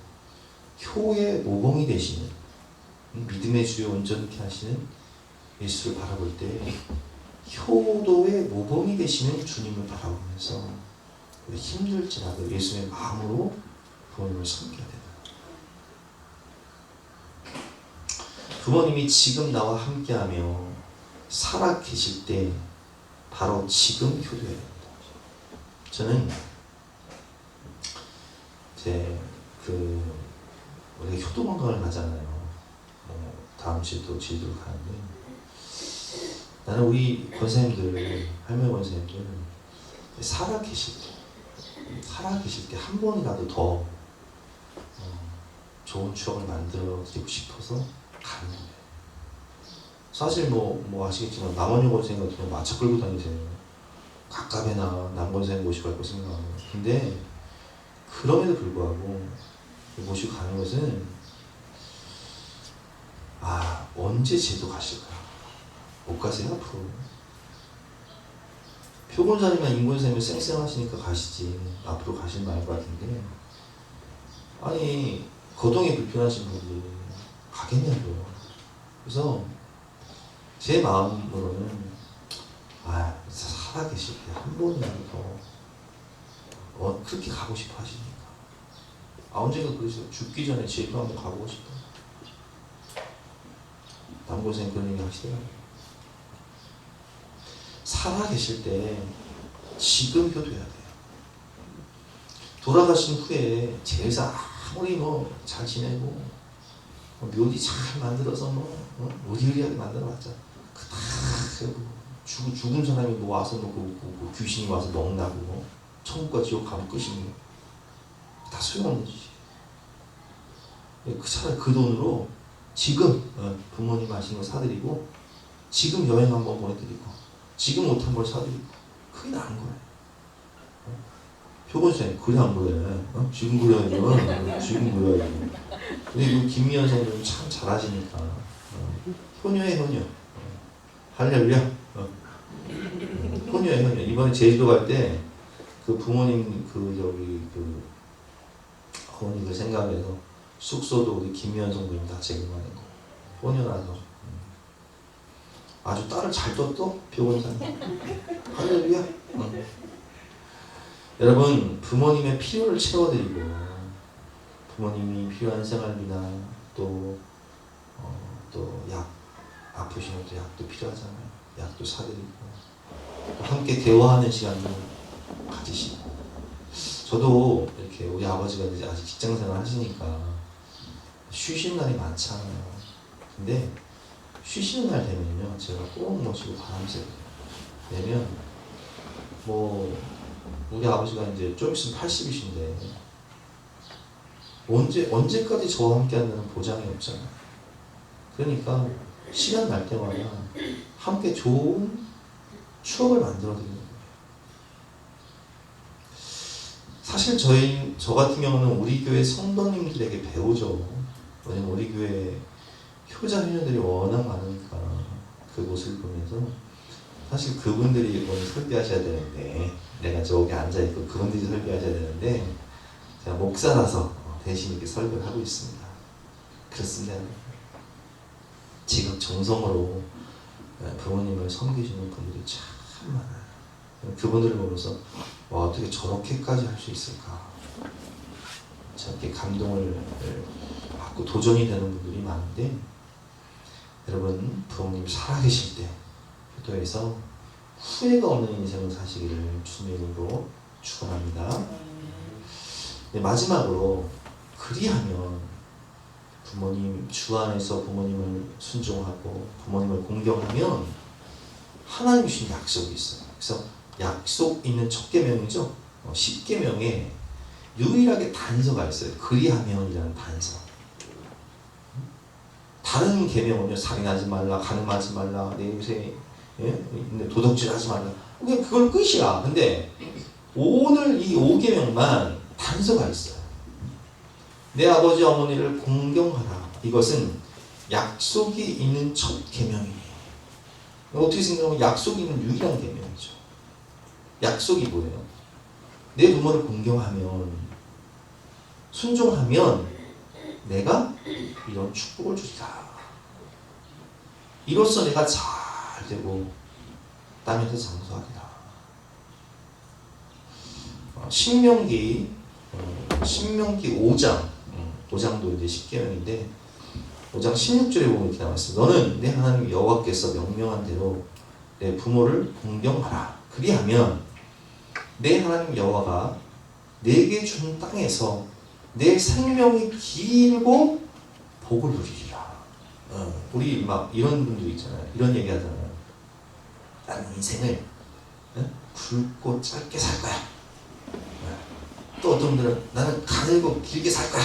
효의 모범이 되시는, 믿음의 주요 온전케 하시는 예수를 바라볼 때 효도의 모범이 되시는 주님을 바라보면서 힘들지라도 예수의 마음으로 부모님을 섬겨야 된다. 부모님이 지금 나와 함께하며 살아 계실 때 바로 지금 효도해야 됩니다. 저는 이제 우리가 효도 관광을 가잖아요. 다음 주에 또 제주도를 가는데, 나는 우리 권사님들, 할머니 권사님들 살아 계실 때 한 번이라도 더 좋은 추억을 만들어 드리고 싶어서 가는 거예요. 사실 뭐 아시겠지만 남원여 권사님 같은 경우 마차 끌고 다니세요. 가깝게나 남권사님 모시고 갈 거 생각하면. 근데 그럼에도 불구하고 모시고 가는 것은, 언제 제도 가실까? 못 가세요 앞으로. 표본사님이나 임권사님이 쌩쌩하시니까 가시지 앞으로 가실 말것 같은데, 아니 거동이 불편하신 분들이 가겠냐고요. 그래서 제 마음으로는 살아계실 때 한 번이라도 더 그렇게 가고 싶어 하시니까, 언젠가 그러세요. 죽기 전에 제도 한번 가보고 싶다. 남고생 그런 얘기 하시더라고요. 살아계실 때 지금 효도해야 돼요. 돌아가신 후에 제사 아무리 잘 지내고 묘지 잘 만들어서 의리하게 만들어봤자 죽은 사람이 와서 귀신이 와서 먹나고 천국과 지옥 가면 끝이니 다 소용없는 짓이에요. 차라리 그 돈으로 지금 부모님 하시는 거 사드리고, 지금 여행 한번 보내드리고, 지금 옷 한 벌 사드리고, 그게 나은 거예요. 표본쌤 그래 안 그래? 지금 그래야죠. 지금 그래야지. 그리고 김미연 선생님 참 잘하시니까 효녀의 효녀. 할렐루야. 효녀의 효녀. 이번에 제주도 갈 때 그 부모님 어머니를 생각해서 숙소도 우리 김미연 선생님 다 제공하는 거. 효녀라서 아주 딸을 잘 뒀어 표본사님. 할렐루야. 여러분, 부모님의 필요를 채워드리고, 부모님이 필요한 생활비나 또 약, 아프시면 또 약도 필요하잖아요. 약도 사드리고, 또 함께 대화하는 시간도 가지시고, 저도 이렇게 우리 아버지가 이제 아직 직장생활 하시니까 쉬시는 날이 많잖아요. 근데 쉬시는 날 되면요, 제가 꼭 모시고 바람새고 되면 뭐 우리 아버지가 이제 좀 있으면 80이신데 언제까지 저와 함께 한다는 보장이 없잖아요. 그러니까 시간 날 때마다 함께 좋은 추억을 만들어 드리는 거예요. 사실 저 같은 경우는 우리 교회 성도님들에게 배우죠. 왜냐면 우리 교회 효자 효녀들이 워낙 많으니까 그 모습을 보면서 사실 그분들이 오늘 설교하셔야 되는데 내가 저기 앉아있고 그분들이 설교하셔야 되는데 제가 목사라서 대신 이렇게 설교를 하고 있습니다. 그렇습니다. 지금 정성으로 부모님을 섬기시는 분들이 참 많아요. 그분들을 보면서 와, 어떻게 저렇게까지 할 수 있을까, 저렇게 감동을 받고 도전이 되는 분들이 많은데, 여러분 부모님 살아계실 때 효도에서 후회가 없는 인생을 사시기를 주님으로 축원합니다. 네, 마지막으로 그리하면 부모님 주 안에서 부모님을 순종하고 부모님을 공경하면 하나님 주신 약속이 있어요. 그래서 약속 있는 첫 계명이죠. 10계명에 유일하게 단서가 있어요. 그리하면이라는 단서. 다른 계명은요, 살인하지 말라, 간음하지 말라, 내 입에 도덕질하지 말라. 그냥 그걸 끝이야. 근데 오늘 이 5계명만 단서가 있어요. 내 아버지 어머니를 공경하라. 이것은 약속이 있는 첫 계명이에요. 어떻게 생각하면 약속이 있는 유일한 계명이죠. 약속이 뭐예요? 내 부모를 공경하면, 순종하면 내가 이런 축복을 주리라. 이로써 내가 잘 되고 땅에서 장수하리라. 신명기 5장도 이제 10계명인데 5장 16절에 보면 이렇게 나와있어요. 너는 내 하나님 여호와께서 명령한 대로 내 부모를 공경하라. 그리하면 내 하나님 여호와가 내게 준 땅에서 내 생명이 길고 복을 누리리라. 우리 막 이런 분들 있잖아요. 이런 얘기 하잖아요. 나는 인생을 굵고 짧게 살 거야. 또 어떤 분들은 나는 가늘고 길게 살 거야.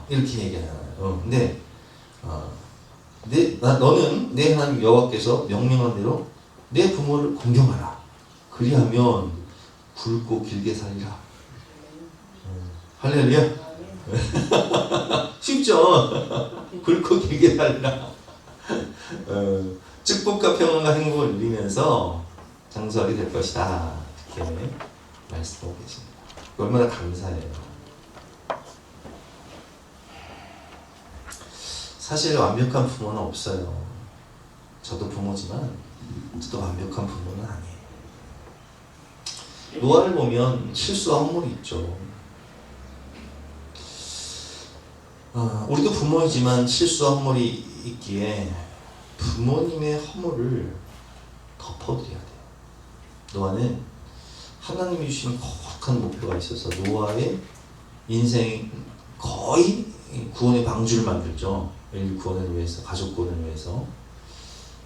이렇게 얘기하잖아요. 근데 너는 내 하나님 여호와께서 명령한 대로 내 부모를 공경하라. 그리하면 굵고 길게 살리라. 할렐루야. 쉽죠? 굵고 길게 살리라. 축복과 평안과 행복을 누리면서 장수하게 될 것이다. 이렇게 말씀하고 계십니다. 얼마나 감사해요. 사실 완벽한 부모는 없어요. 저도 부모지만 저도 완벽한 부모는 아니에요. 노아를 보면 실수와 허물이 있죠. 우리도 부모이지만 실수와 허물이 있기에 부모님의 허물을 덮어드려야 돼요. 노아는 하나님이 주신 거룩한 목표가 있어서 노아의 인생 거의 구원의 방주를 만들죠. 인류 구원을 위해서, 가족 구원을 위해서.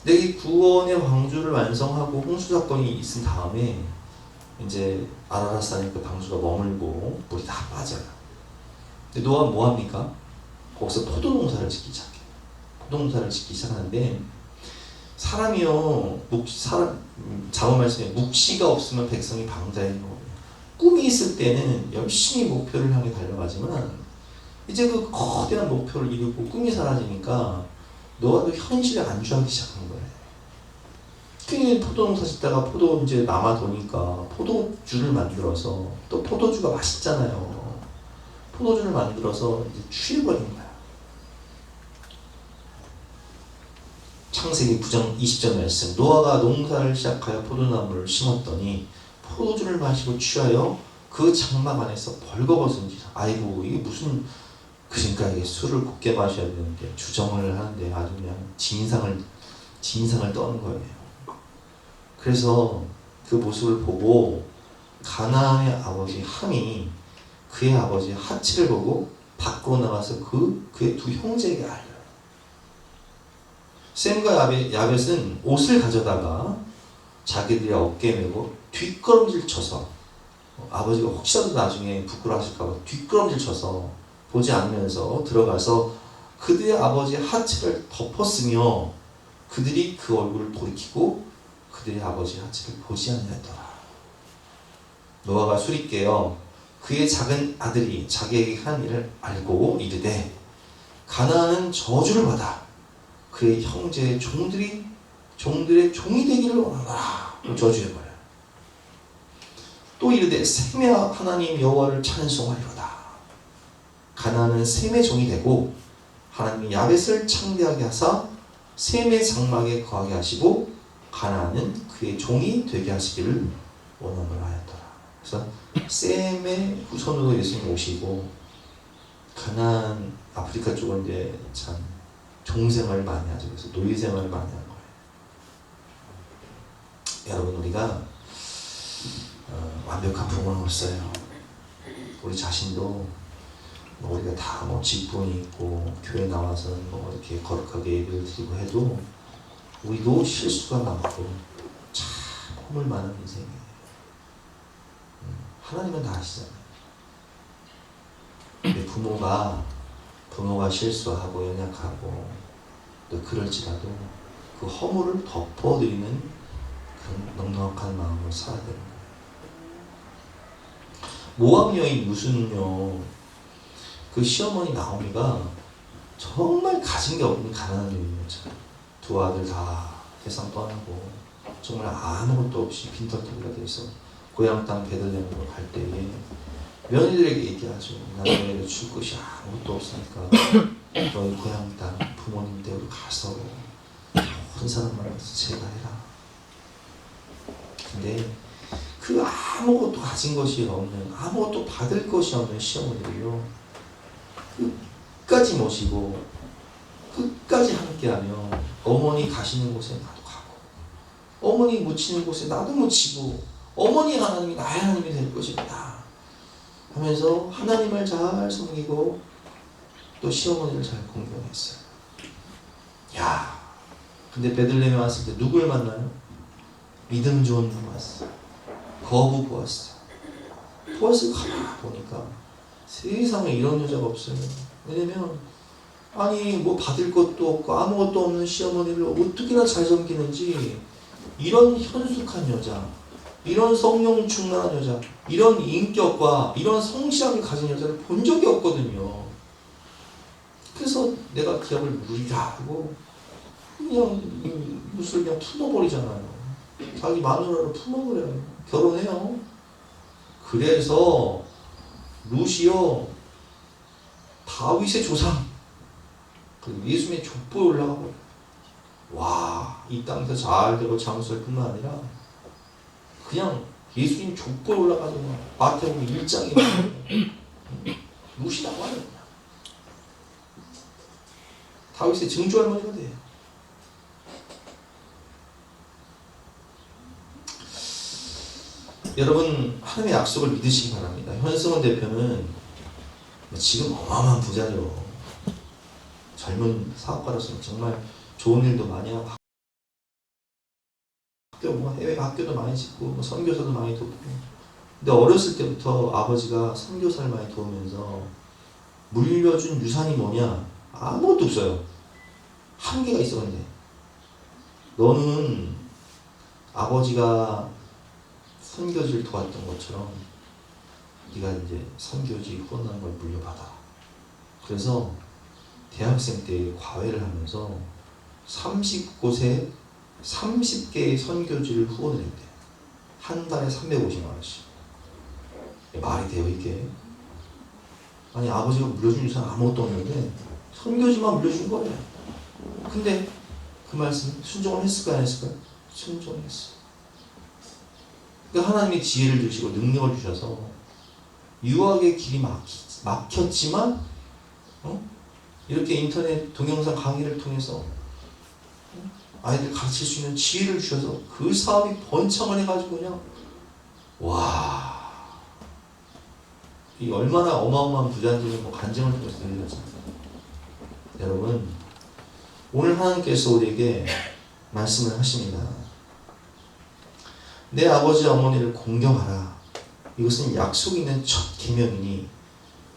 근데 이 구원의 방주를 완성하고 홍수 사건이 있은 다음에 이제 아라라산에 그 방주가 머물고 물이 다 빠져요. 근데 노아는 뭐 합니까? 거기서 포도농사를 짓기 시작해요. 포도농사를 짓기 시작하는데 사람이요, 자문 말씀에 묵시가 없으면 백성이 방자인 거예요. 꿈이 있을 때는 열심히 목표를 향해 달려가지만 이제 그 거대한 목표를 이루고 꿈이 사라지니까 노아도 현실에 안주하기 시작한 거예요. 괜히 포도농사 짓다가 포도 이제 남아도니까 포도주를 만들어서, 또 포도주가 맛있잖아요. 포도주를 만들어서 이제 취해버린 거야. 창세기 9장 20절 말씀. 노아가 농사를 시작하여 포도나무를 심었더니 포도주를 마시고 취하여 그 장막 안에서 벌거벗은지라. 아이고, 이게 무슨, 그러니까 이게 술을 곱게 마셔야 되는데 주정을 하는데 아주 그냥 진상을 떠는 거예요. 그래서 그 모습을 보고 가나안의 아버지 함이 그의 아버지 하치를 보고 밖으로 나가서 그의 두 형제에게 알려요. 셈과 야벳은 옷을 가져다가 자기들이 어깨에 메고 뒷걸음질 쳐서, 아버지가 혹시라도 나중에 부끄러워하실까봐 뒷걸음질 쳐서 보지 않으면서 들어가서 그들의 아버지 하체를 덮었으며 그들이 그 얼굴을 돌이키고 그들의 아버지 하체를 보지 아니하였더라. 노아가 술이 깨어 그의 작은 아들이 자기에게 한 일을 알고 이르되 가나안은 저주를 받아 그의 형제의 종들의 종이 되기를 원하노라. 저주해버려요. 또 이르되 셈의 하나님 여호와를 찬송하리로다. 가나안은 셈의 종이 되고 하나님이 야벳을 창대하게 하사 셈의 장막에 거하게 하시고 가나안은 그의 종이 되게 하시기를 원하노라 하였더라. 그래서 셈의 후손으로 예수님이 오시고 가나안 아프리카 쪽은 이제 참 종생활을 많이 하죠. 그래서 노예생활을 많이 하는 거예요. 여러분, 우리가 완벽한 부모는 없어요. 우리 자신도 우리가 다 직분이 있고 교회 나와서 이렇게 거룩하게 예배를 드리고 해도 우리도 실수가 많고 참 허물 많은 인생이에요. 하나님은 다 아시잖아요. 근데 부모가 실수하고 연약하고 또 그럴지라도 그 허물을 덮어드리는 그 넉넉한 마음으로 살아야 되는 거예요. 모압 여인 루스는요, 그 시어머니 나오미가 정말 가진 게 없는 가난한 여인이었죠. 두 아들 다 세상 떠나고 정말 아무것도 없이 빈털터리가 돼서 고향 땅 베들레헴으로 갈 때에 며느리들에게 얘기하죠. 나중에 줄 것이 아무것도 없으니까 너희 고향 땅 부모님 댁으로 가서 한 사람 만나서 제가 해라. 근데 그 아무것도 가진 것이 없는, 아무것도 받을 것이 없는 시어머니를요 끝까지 모시고 끝까지 함께하며 어머니 가시는 곳에 나도 가고 어머니 묻히는 곳에 나도 묻히고 어머니 하나님이 나의 하나님이 될 것이다 하면서 하나님을 잘 섬기고 또 시어머니를 잘 공경했어요. 야, 근데 베들레헴에 왔을 때 누굴 만나요? 믿음 좋은 분 왔어. 거부 보았어요. 보았을 가만 보니까 세상에 이런 여자가 없어요. 왜냐면 아니 뭐 받을 것도 없고 아무것도 없는 시어머니를 어떻게나 잘 섬기는지, 이런 현숙한 여자, 이런 성령 충만한 여자, 이런 인격과 이런 성실함을 가진 여자를 본 적이 없거든요. 그래서 내가 기업을 누리자 하고 그냥 무술 그냥 품어버리잖아요. 자기 마누라를 품어버려요. 결혼해요. 그래서 루시요 다윗의 조상, 그리고 예수님의 족보에 올라가 버려요. 와, 이 땅에서 잘 되고 장수할 뿐만 아니라 그냥 예수님 족보에 올라가서 마태복음 1장에 루시 나와요. 그냥 다윗의 증조 할머니가 돼요. 여러분, 하나님의 약속을 믿으시기 바랍니다. 현승원 대표는 지금 어마어마한 부자죠. 젊은 사업가로서는 정말 좋은 일도 많이 하고 해외 학교도 많이 짓고 선교사도 많이 돕고. 근데 어렸을 때부터 아버지가 선교사를 많이 도우면서 물려준 유산이 뭐냐? 아무것도 없어요. 한계가 있어. 근데 너는 아버지가 선교지를 도왔던 것처럼 네가 이제 선교지 후원하는 걸 물려받아. 그래서 대학생 때 과외를 하면서 30곳에 30개의 선교지를 후원을 했대. 한 달에 350만 원씩. 말이 돼요 이게? 아니 아버지가 물려준 유산 아무것도 없는데 선교지만 물려준 거예요. 근데 그 말씀 순종을 했을까 안 했을까요? 순종했어. 그러니까 하나님이 지혜를 주시고 능력을 주셔서 유학의 길이 막혔지만 이렇게 인터넷 동영상 강의를 통해서 아이들 가르칠 수 있는 지혜를 주셔서 그 사업이 번창을 해가지고 그냥 와, 이 얼마나 어마어마한 부자인지를 뭐 간증을 통해서 들려줬습니다. 여러분, 오늘 하나님께서 우리에게 말씀을 하십니다. 내 아버지 어머니를 공경하라. 이것은 약속 있는 첫 계명이니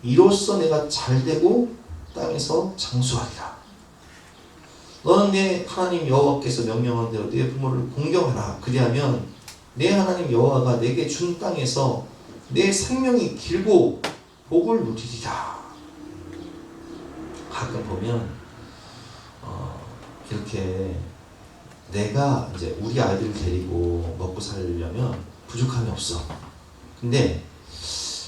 이로써 내가 잘되고 땅에서 장수하리라. 너는 내 하나님 여호와께서 명령한 대로 내 부모를 공경하라. 그리하면 내 하나님 여호와가 내게 준 땅에서 내 생명이 길고 복을 누리리라. 가끔 보면 이렇게 내가 이제 우리 아이들을 데리고 먹고 살려면 부족함이 없어. 근데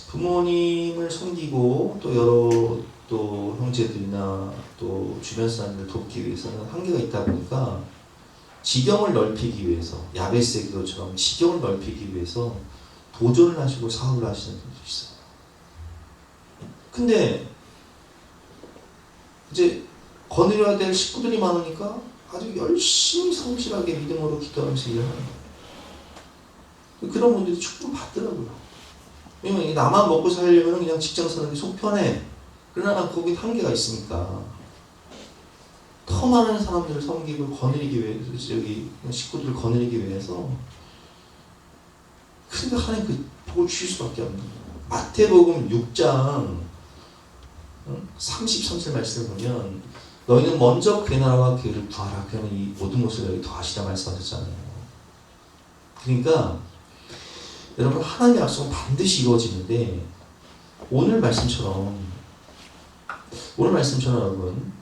부모님을 섬기고 또 여러 또 형제들이나 또 주변 사람들을 돕기 위해서는 한계가 있다 보니까 지경을 넓히기 위해서 야베스의 기도처럼 지경을 넓히기 위해서 도전을 하시고 사업을 하시는 분들이 있어요. 근데 이제 거느려야 될 식구들이 많으니까 아주 열심히 성실하게 믿음으로 기도하면서 일을 하는 거예요. 그런 분들이 축복을 받더라고요. 왜냐면 나만 먹고 살려면 그냥 직장 사는 게 속 편해. 그러나 거기 한계가 있으니까 더 많은 사람들을 섬기고 거느리기 위해서 여기 식구들을 거느리기 위해서 그러니까 하나님 그 복을 주실 수밖에 없는 거예요. 마태복음 6장 33절 말씀을 보면 너희는 먼저 그의 나라와 그를 구하라. 그러면 이 모든 것을 여기 더하시라 말씀하셨잖아요. 그러니까 여러분 하나님의 약속은 반드시 이루어지는데 오늘 말씀처럼 여러분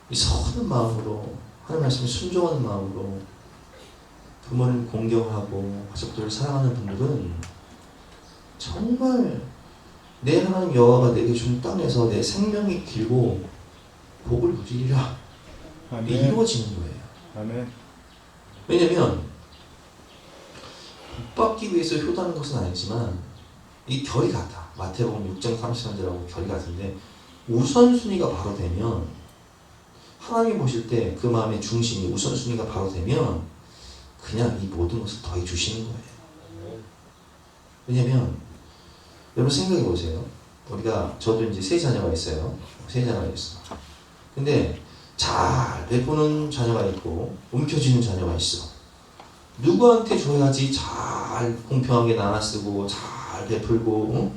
이 선한 마음으로 하나님 말씀에 순종하는 마음으로 부모를 공경하고 가족들을 사랑하는 분들은 정말 내 하나님 여호와가 내게 준 땅에서 내 생명이 길고 복을 누리리라. 이게 이루어지는 거예요. 아멘. 왜냐면 복 받기 위해서 효도하는 것은 아니지만 이 결이 같아. 마태복음 6장 33절하고 결이 같은데 우선순위가 바로 되면 하나님이 보실 때 그 마음의 중심이 우선순위가 바로 되면 그냥 이 모든 것을 더해 주시는 거예요. 왜냐면 여러분 생각해 보세요. 저도 이제 세 자녀가 있어요. 세 자녀가 있어. 근데 잘 베푸는 자녀가 있고 움켜쥐는 자녀가 있어. 누구한테 줘야지 잘 공평하게 나눠 쓰고 잘 베풀고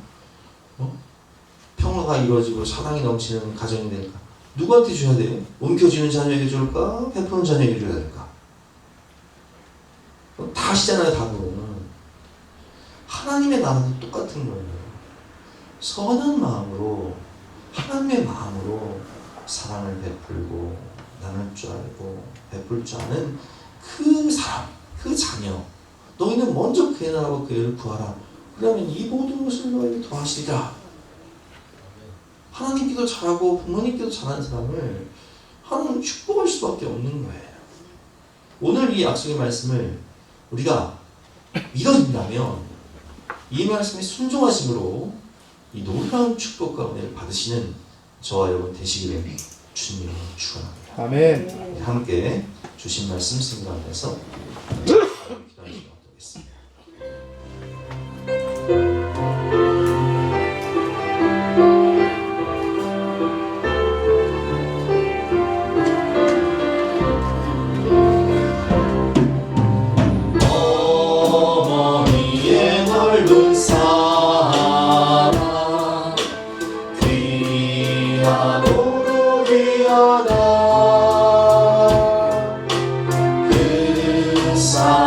평화가 이루어지고 사랑이 넘치는 가정이 될까? 누구한테 줘야 돼요? 움켜쥐는 자녀에게 줄까? 베푸는 자녀에게 줘야 될까? 다 아시잖아요, 답은. 하나님의 나라도 똑같은 거예요. 선한 마음으로 하나님의 마음으로 사랑을 베풀고 나눌 줄 알고 베풀 줄 아는 그 사람, 그 자녀 너희는 먼저 그의 나라와 그의 의를 구하라. 그러면 이 모든 것을 너희에게 더하시리라. 하나님께도 잘하고 부모님께도 잘하는 사람을 하나님은 축복할 수밖에 없는 거예요. 오늘 이 약속의 말씀을 우리가 믿어진다면 이 말씀에 순종하심으로 이 놀라운 축복과 은혜를 받으시는 저와 여러분 되시기를 주님으로 축원합니다. 아멘. 함께 주신 말씀 생각하면서 기도하시면 어떠겠습니다. 어머니의 넓은 사랑 귀하도록 귀하다 그 사랑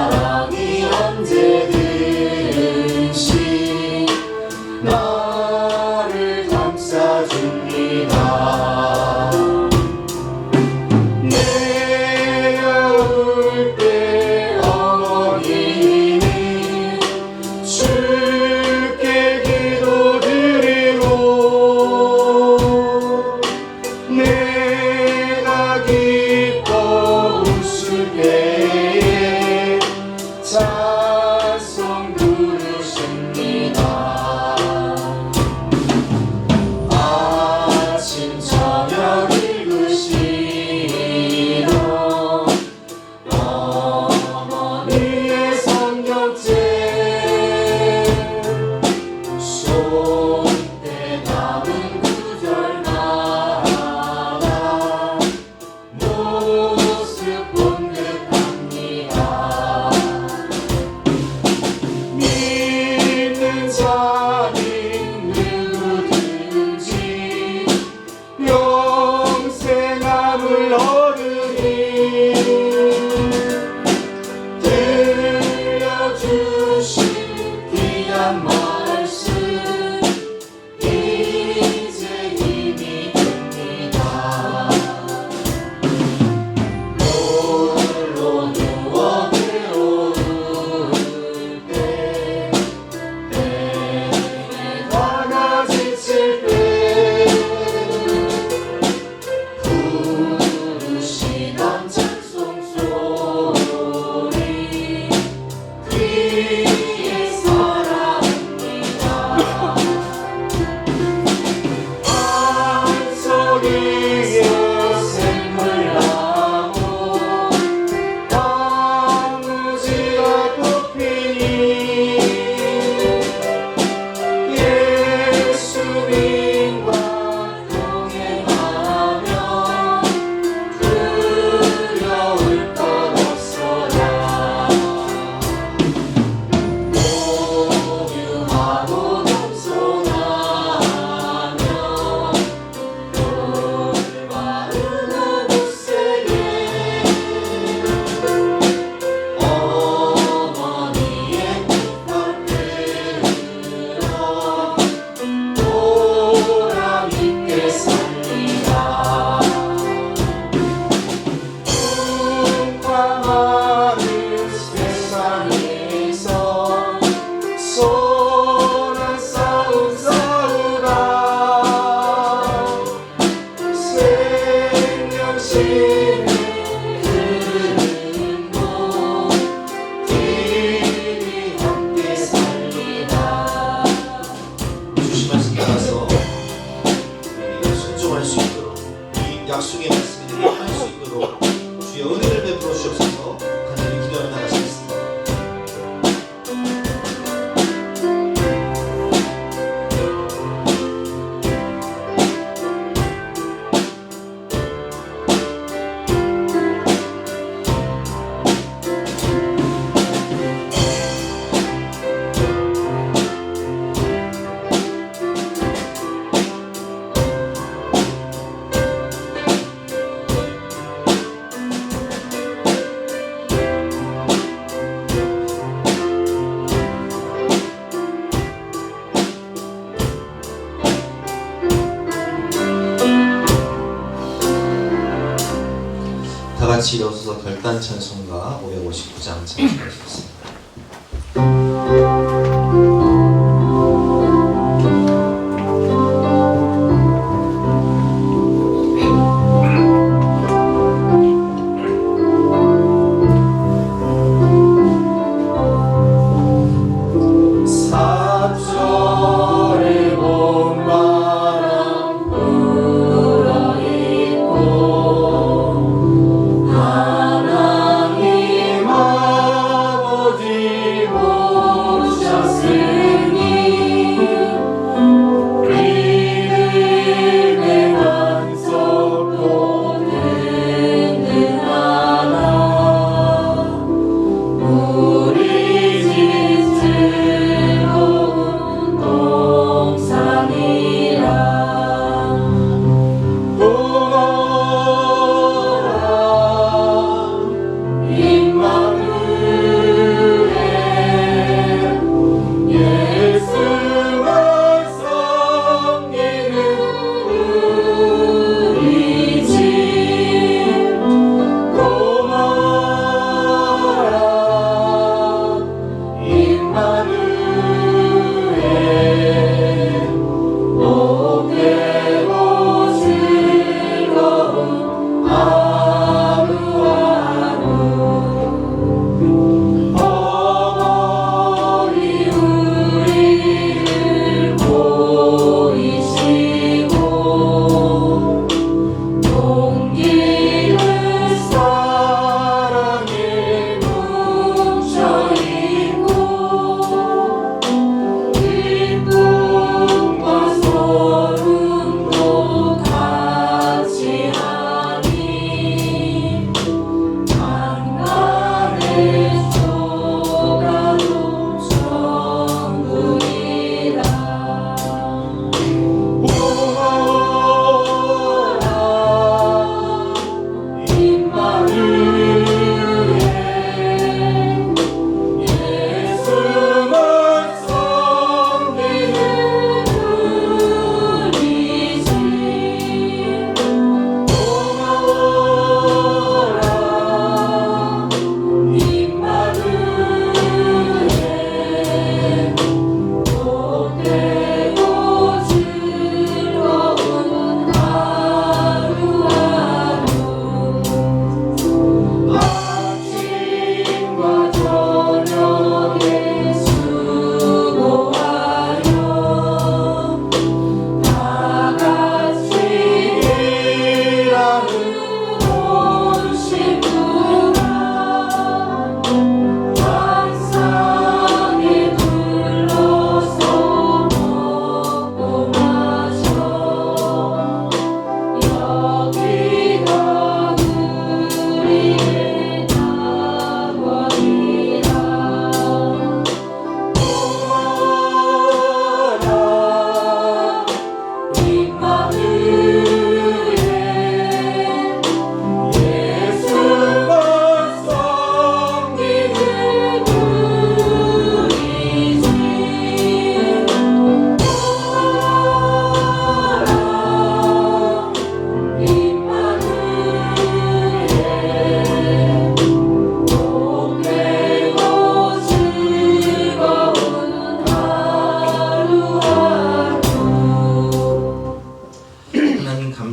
같이 일어서서 결단 찬송가 559장 찬송하시겠습니다.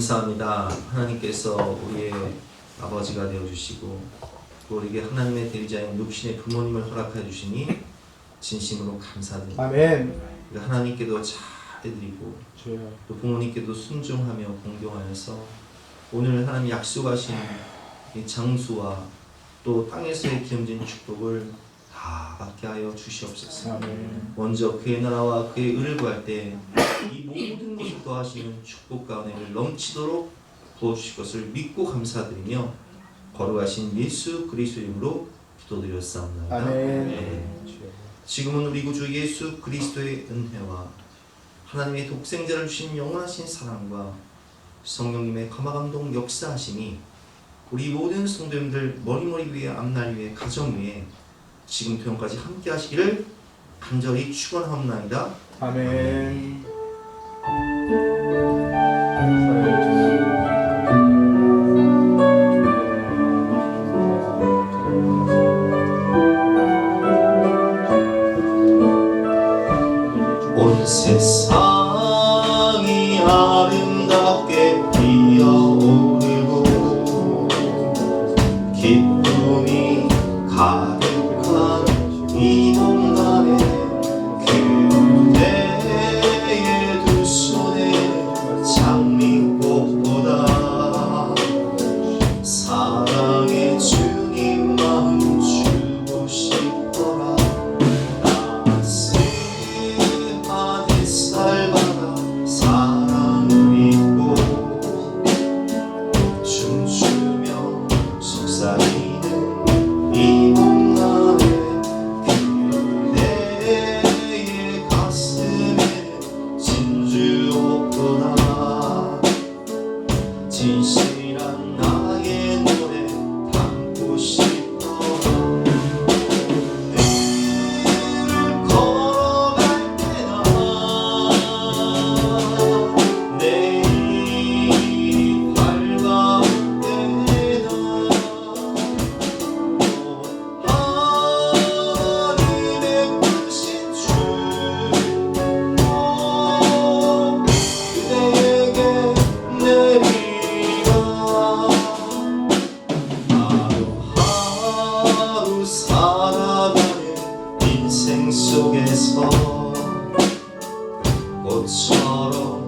감사합니다. 하나님께서 우리의 아버지가 되어주시고 또 우리에게 하나님의 대리자인 육신의 부모님을 허락해 주시니 진심으로 감사드립니다. 아멘. 하나님께도 잘해드리고 또 부모님께도 순종하며 공경하여서 오늘 하나님 약속하신 이 장수와 또 땅에서의 기름진 축복을 다 받게 하여 주시옵소서. 아멘. 먼저 그의 나라와 그의 의를 구할 때 이 모든 것을 더하시는 축복과 은혜를 넘치도록 부어주실 것을 믿고 감사드리며 거룩하신 예수 그리스도의 이름으로 기도드렸사옵나이다. 아멘. 지금은 우리 구주 예수 그리스도의 은혜와 하나님의 독생자를 주신 영원하신 사랑과 성령님의 감화감동 역사하심이 우리 모든 성도님들 머리머리 위에 앞날 위에 가정 위에 지금부터 영까지 함께 하시기를 간절히 축원하옵나이다. 아멘. 온 세상이 아름답게 피어오르고 기쁨이 가득한 이 동안에 그대의 두 손에 장미꽃보다 사랑의 주님 마음 주고 싶더라. 따스한 햇살바다 사랑을 잊고 춤추며 속삭이는 이 봄날에 그대의 가슴에 진주 없도다. 진실한 나의 노래 담고 싶더라. 내일을 걸어갈 때나 내일이 밝아올 때나 하나님의 크신 주 그대에게 내리라. 하루하루 살아가는 인생 속에서 꽃처럼